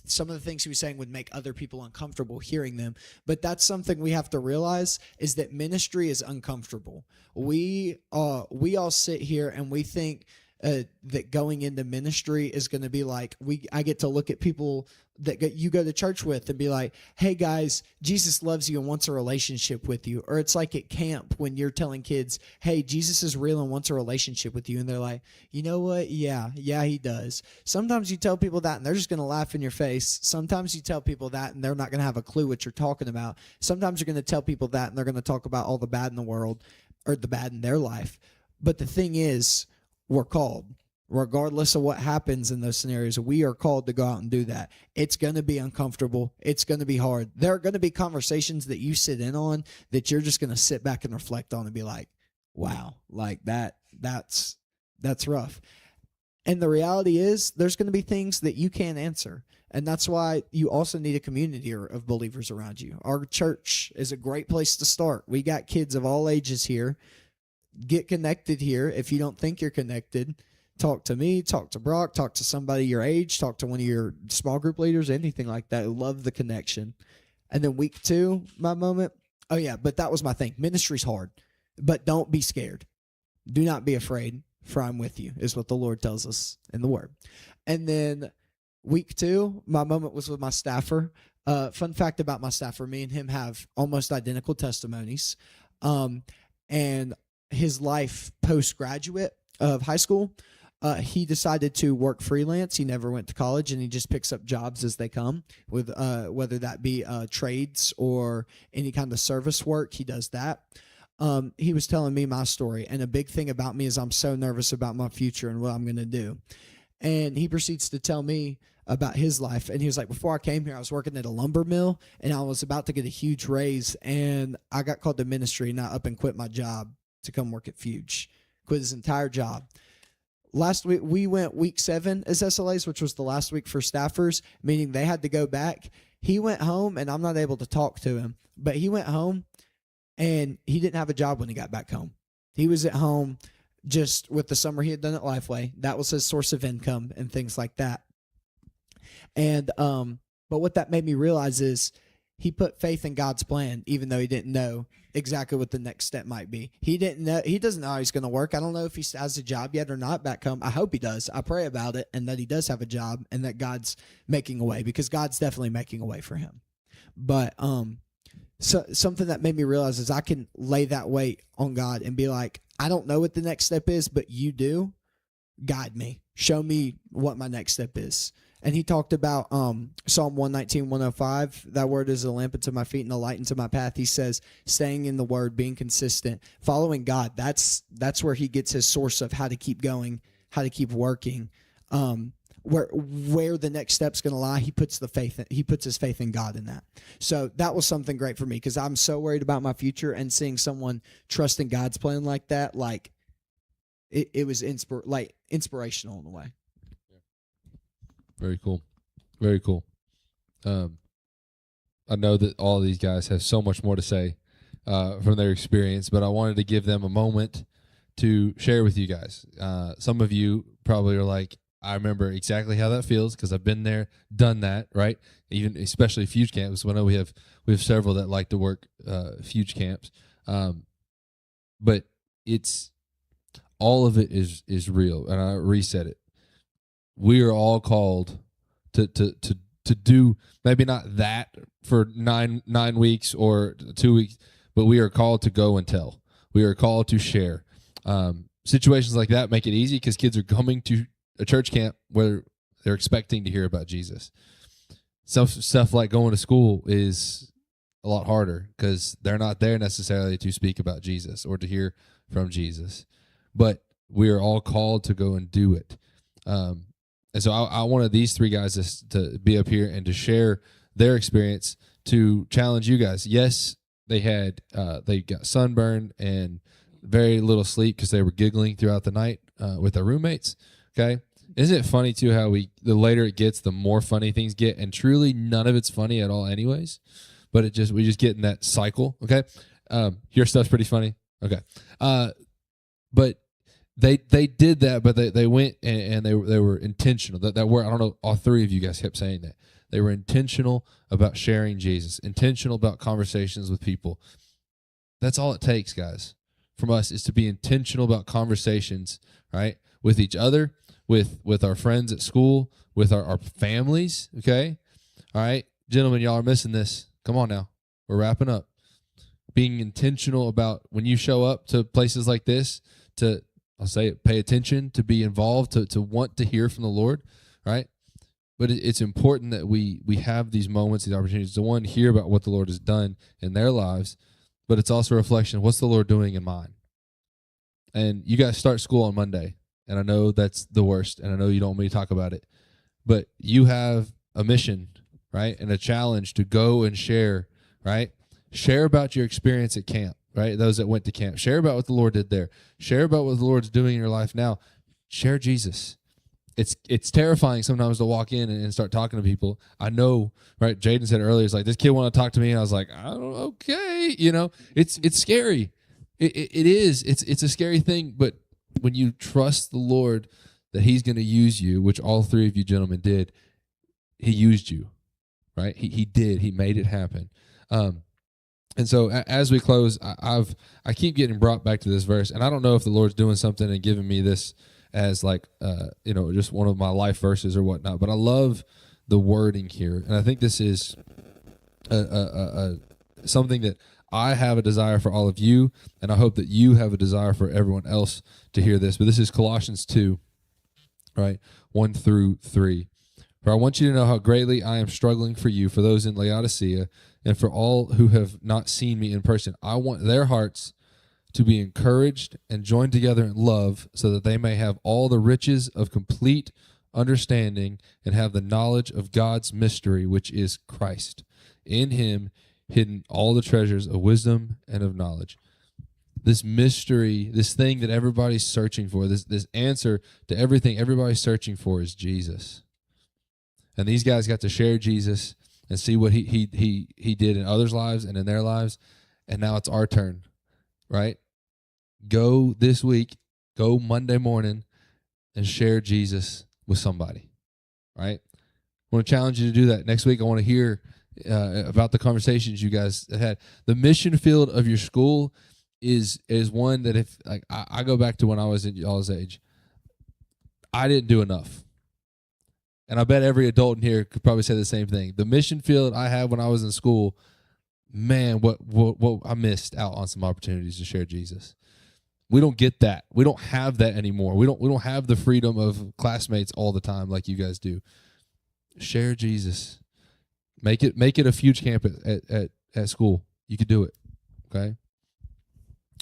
Some of the things he was saying would make other people uncomfortable hearing them. But that's something we have to realize is that ministry is uncomfortable. We all sit here and we think that going into ministry is going to be like, I get to look at people that you go to church with and be like, hey guys, Jesus loves you and wants a relationship with you. Or it's like at camp when you're telling kids, hey, Jesus is real and wants a relationship with you. And they're like, you know what? Yeah, he does. Sometimes you tell people that and they're just going to laugh in your face. Sometimes you tell people that and they're not going to have a clue what you're talking about. Sometimes you're going to tell people that and they're going to talk about all the bad in the world or the bad in their life. But the thing is, we're called. Regardless of what happens in those scenarios, we are called to go out and do that. It's going to be uncomfortable. It's going to be hard. There are going to be conversations that you sit in on that you're just going to sit back and reflect on and be like, wow, like that's rough. And the reality is there's going to be things that you can't answer. And that's why you also need a community of believers around you. Our church is a great place to start. We got kids of all ages here. Get connected here. If you don't think you're connected, talk to me, talk to Brock, talk to somebody your age, talk to one of your small group leaders, anything like that. I love the connection. And then week 2, my moment. Oh, yeah, but that was my thing. Ministry's hard, but don't be scared. Do not be afraid, for I'm with you, is what the Lord tells us in the Word. And then week 2, my moment was with my staffer. Fun fact about my staffer, me and him have almost identical testimonies. And his life post-graduate of high school, he decided to work freelance. He never went to college, and he just picks up jobs as they come, with whether that be trades or any kind of service work. He does that. He was telling me my story, and a big thing about me is I'm so nervous about my future and what I'm going to do. And he proceeds to tell me about his life. And he was like, before I came here, I was working at a lumber mill, and I was about to get a huge raise, and I got called to ministry, and I up and quit my job to come work at Fuge. Quit his entire job. Last week, we went week 7 as SLAs, which was the last week for staffers, meaning they had to go back. He went home, and I'm not able to talk to him, but he went home, and he didn't have a job when he got back home. He was at home just with the summer he had done at Lifeway. That was his source of income and things like that. And but what that made me realize is he put faith in God's plan, even though he didn't know exactly what the next step might be. He didn't know. He doesn't know how he's going to work. I don't know if he has a job yet or not back home. I hope he does. I pray about it, and that he does have a job, and that God's making a way, because God's definitely making a way for him. But so something that made me realize is I can lay that weight on God and be like, I don't know what the next step is, but you do. Guide me. Show me what my next step is. And he talked about Psalm 119, 105. That word is a lamp unto my feet and a light unto my path. He says, staying in the word, being consistent, following God. That's where he gets his source of how to keep going, how to keep working. Where the next step's going to lie, he puts his faith in God in that. So that was something great for me, because I'm so worried about my future, and seeing someone trusting God's plan like that, like it was inspirational in a way. Very cool. Very cool. I know that all of these guys have so much more to say from their experience, but I wanted to give them a moment to share with you guys. Some of you probably are like, I remember exactly how that feels, because I've been there, done that, right? Even especially Fuge camps. I know we have several that like to work Fuge camps, but it's all of it is real, and I reset it. We are all called to do maybe not that for nine weeks or 2 weeks, but we are called to go and tell. We are called to share. Situations like that make it easy, because kids are coming to a church camp where they're expecting to hear about Jesus. Stuff like going to school is a lot harder, because they're not there necessarily to speak about Jesus or to hear from Jesus. But we are all called to go and do it. And so I wanted these 3 guys to be up here and to share their experience, to challenge you guys. Yes, they got sunburned and very little sleep because they were giggling throughout the night with their roommates. Okay, isn't it funny too how the later it gets, the more funny things get, and truly none of it's funny at all, anyways. But we just get in that cycle. Okay, your stuff's pretty funny. Okay, but. They did that, but they went and they were intentional. That word, I don't know, all 3 of you guys kept saying that. They were intentional about sharing Jesus, intentional about conversations with people. That's all it takes, guys, from us, is to be intentional about conversations, right? With each other, with our friends at school, with our families, okay? All right, gentlemen, y'all are missing this. Come on now. We're wrapping up. Being intentional about when you show up to places like this, I'll say it, pay attention, to be involved, to want to hear from the Lord, right? But it's important that we have these moments, these opportunities to, one, hear about what the Lord has done in their lives, but it's also a reflection of what's the Lord doing in mine. And you guys start school on Monday, and I know that's the worst, and I know you don't want me to talk about it, but you have a mission, right, and a challenge to go and share, right? Share about your experience at camp. Right, those that went to camp. Share about what the Lord did there. Share about what the Lord's doing in your life now. Share Jesus. It's terrifying sometimes to walk in and start talking to people. I know, right? Jaden said earlier, it's like, this kid want to talk to me, and I was like, okay, it's scary. It is. It's a scary thing, but when you trust the Lord that He's going to use you, which all 3 of you gentlemen did, He used you, right? He did. He made it happen. And so as we close, I keep getting brought back to this verse, and I don't know if the Lord's doing something and giving me this as like just one of my life verses or whatnot. But I love the wording here, and I think this is something that I have a desire for all of you, and I hope that you have a desire for everyone else to hear this. But this is Colossians 2, right, 1 through 3. For I want you to know how greatly I am struggling for you, for those in Laodicea, and for all who have not seen me in person. I want their hearts to be encouraged and joined together in love, so that they may have all the riches of complete understanding and have the knowledge of God's mystery, which is Christ. In him hidden all the treasures of wisdom and of knowledge. This mystery, this thing that everybody's searching for, this answer to everything everybody's searching for is Jesus. And these guys got to share Jesus and see what he did in others' lives and in their lives. And now it's our turn, right? Go this week, go Monday morning and share Jesus with somebody, right? I want to challenge you to do that. Next week, I want to hear about the conversations you guys had. The mission field of your school is one that if like I go back to when I was at y'all's age, I didn't do enough. And I bet every adult in here could probably say the same thing. The mission field I had when I was in school, man, what I missed out on some opportunities to share Jesus. We don't get that. We don't have that anymore. We don't have the freedom of classmates all the time like you guys do. Share Jesus. Make it a huge camp at school. You could do it. Okay?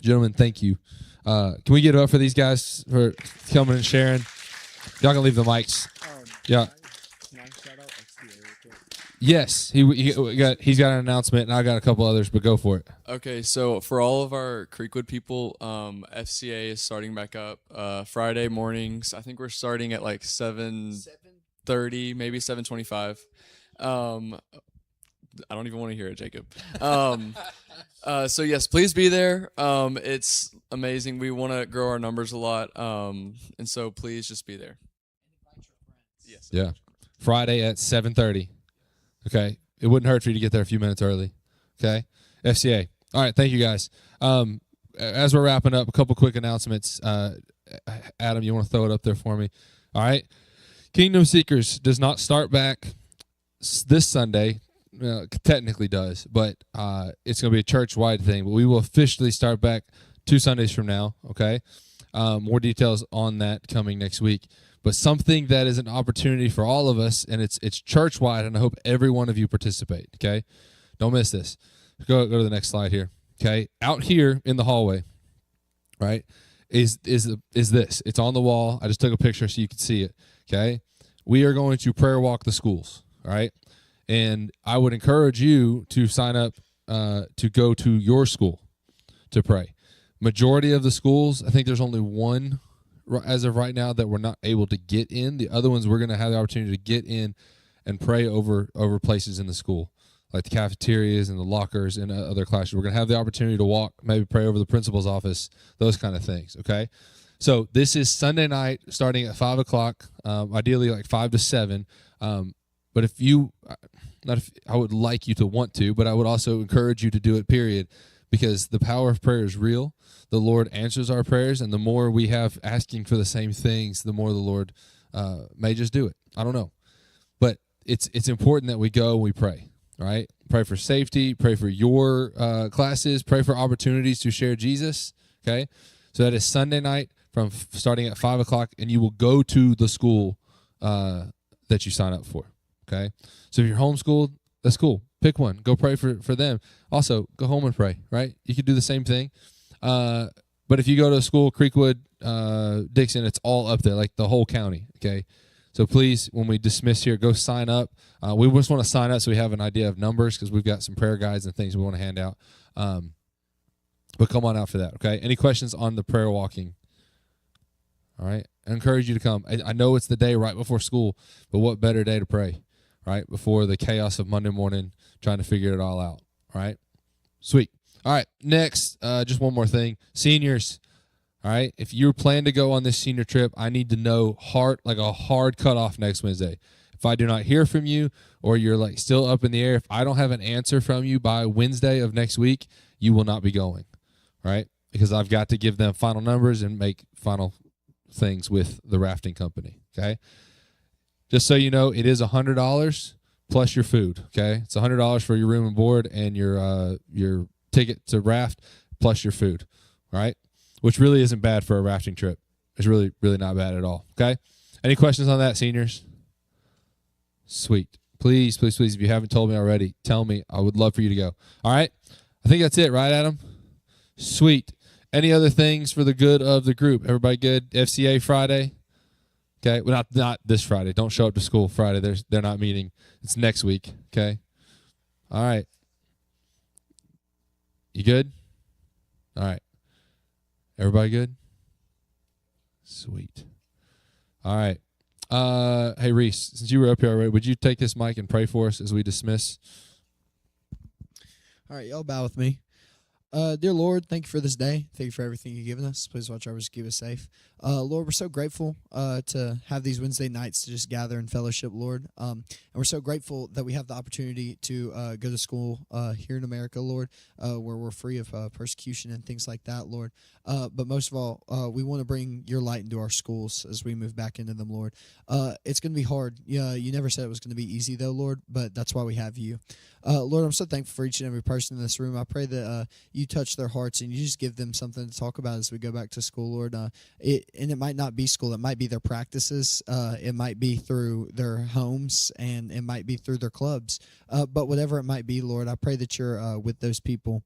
Gentlemen, thank you. Can we get it up for these guys for coming and sharing? Y'all can leave the mics. Yeah. Can I shout out XDA real quick? Yes, he's got an announcement, and I got a couple others, but go for it. Okay, so for all of our Creekwood people, FCA is starting back up Friday mornings. I think we're starting at like 7:30, maybe 7:25. I don't even want to hear it, Jacob. So yes, please be there. It's amazing. We want to grow our numbers a lot, and so please just be there. Yes. Yeah, Friday at 7:30. Okay, it wouldn't hurt for you to get there a few minutes early. Okay, FCA. All right, thank you guys. As we're wrapping up, a couple quick announcements. Adam, you want to throw it up there for me? All right, Kingdom Seekers does not start back this Sunday. Technically does, but it's going to be a church-wide thing. But we will officially start back 2 Sundays from now. Okay, more details on that coming next week. But something that is an opportunity for all of us, and it's church-wide, and I hope every one of you participate, okay? Don't miss this. Go to the next slide here, okay? Out here in the hallway, right, is this. It's on the wall. I just took a picture so you can see it, okay? We are going to prayer walk the schools, all right? And I would encourage you to sign up to go to your school to pray. Majority of the schools, I think there's only one as of right now that we're not able to get in. The other ones we're going to have the opportunity to get in and pray over places in the school, like the cafeterias and the lockers and other classrooms. We're going to have the opportunity to walk, maybe pray over the principal's office, those kind of things, okay? So this is Sunday night starting at 5 o'clock, ideally like 5 to 7. But if you, I would like you to want to, but I would also encourage you to do it, period, because the power of prayer is real. The Lord answers our prayers, and the more we have asking for the same things, the more the Lord may just do it. I don't know. But it's important that we go and we pray, all right? Pray for safety, pray for your classes, pray for opportunities to share Jesus, okay? So that is Sunday night from starting at 5 o'clock, and you will go to the school that you sign up for, okay? So if you're homeschooled, that's cool. Pick one. Go pray for them. Also, go home and pray, right? You could do the same thing. But if you go to a school, Creekwood, Dixon, it's all up there, like the whole county, okay? So please, when we dismiss here, go sign up. We just want to sign up so we have an idea of numbers because we've got some prayer guides and things we want to hand out. But come on out for that, okay? Any questions on the prayer walking? All right? I encourage you to come. I know it's the day right before school, but what better day to pray, right? Before the chaos of Monday morning trying to figure it all out, all right? Sweet. All right, next, just one more thing. Seniors, all right? If you plan to go on this senior trip, I need to know a hard cutoff next Wednesday. If If I do not hear from you, or you're like still up in the air, if I don't have an answer from you by Wednesday of next week, you will not be going, right? Because I've got to give them final numbers and make final things with the rafting company, okay? Just so you know, it is $100 plus your food, okay? It's $100 for your room and board and your ticket to raft plus your food, all right? Which really isn't bad for a rafting trip. It's really, really not bad at all, okay? Any questions on that, seniors? Sweet. Please, please, please, if you haven't told me already, tell me. I would love for you to go. All right? I think that's it, right, Adam? Sweet. Any other things for the good of the group? Everybody good? FCA Friday? Okay. Well, not this Friday. Don't show up to school Friday. They're not meeting. It's next week. Okay. All right. You good? All right. Everybody good? Sweet. All right. Hey, Reese, since you were up here already, would you take this mic and pray for us as we dismiss? All right, y'all bow with me. Dear Lord, thank you for this day. Thank you for everything you've given us. Please watch over us, keep us safe. Lord, we're so grateful to have these Wednesday nights to just gather and fellowship, Lord. And we're so grateful that we have the opportunity to go to school here in America, Lord, where we're free of persecution and things like that, Lord. But most of all, we want to bring your light into our schools as we move back into them, Lord. It's going to be hard. Yeah, you never said it was going to be easy, though, Lord, but that's why we have you. Lord, I'm so thankful for each and every person in this room. I pray that you touch their hearts and you just give them something to talk about as we go back to school, Lord. It might not be school. It might be their practices. It might be through their homes, and it might be through their clubs. But whatever it might be, Lord, I pray that you're with those people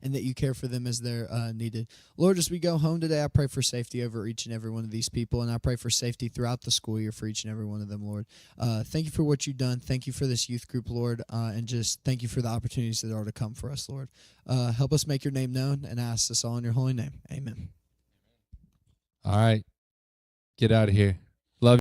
and that you care for them as they're needed. Lord, as we go home today, I pray for safety over each and every one of these people, and I pray for safety throughout the school year for each and every one of them, Lord. Thank you for what you've done. Thank you for this youth group, Lord, and just thank you for the opportunities that are to come for us, Lord. Help us make your name known, and I ask this all in your holy name. Amen. All right. Get out of here.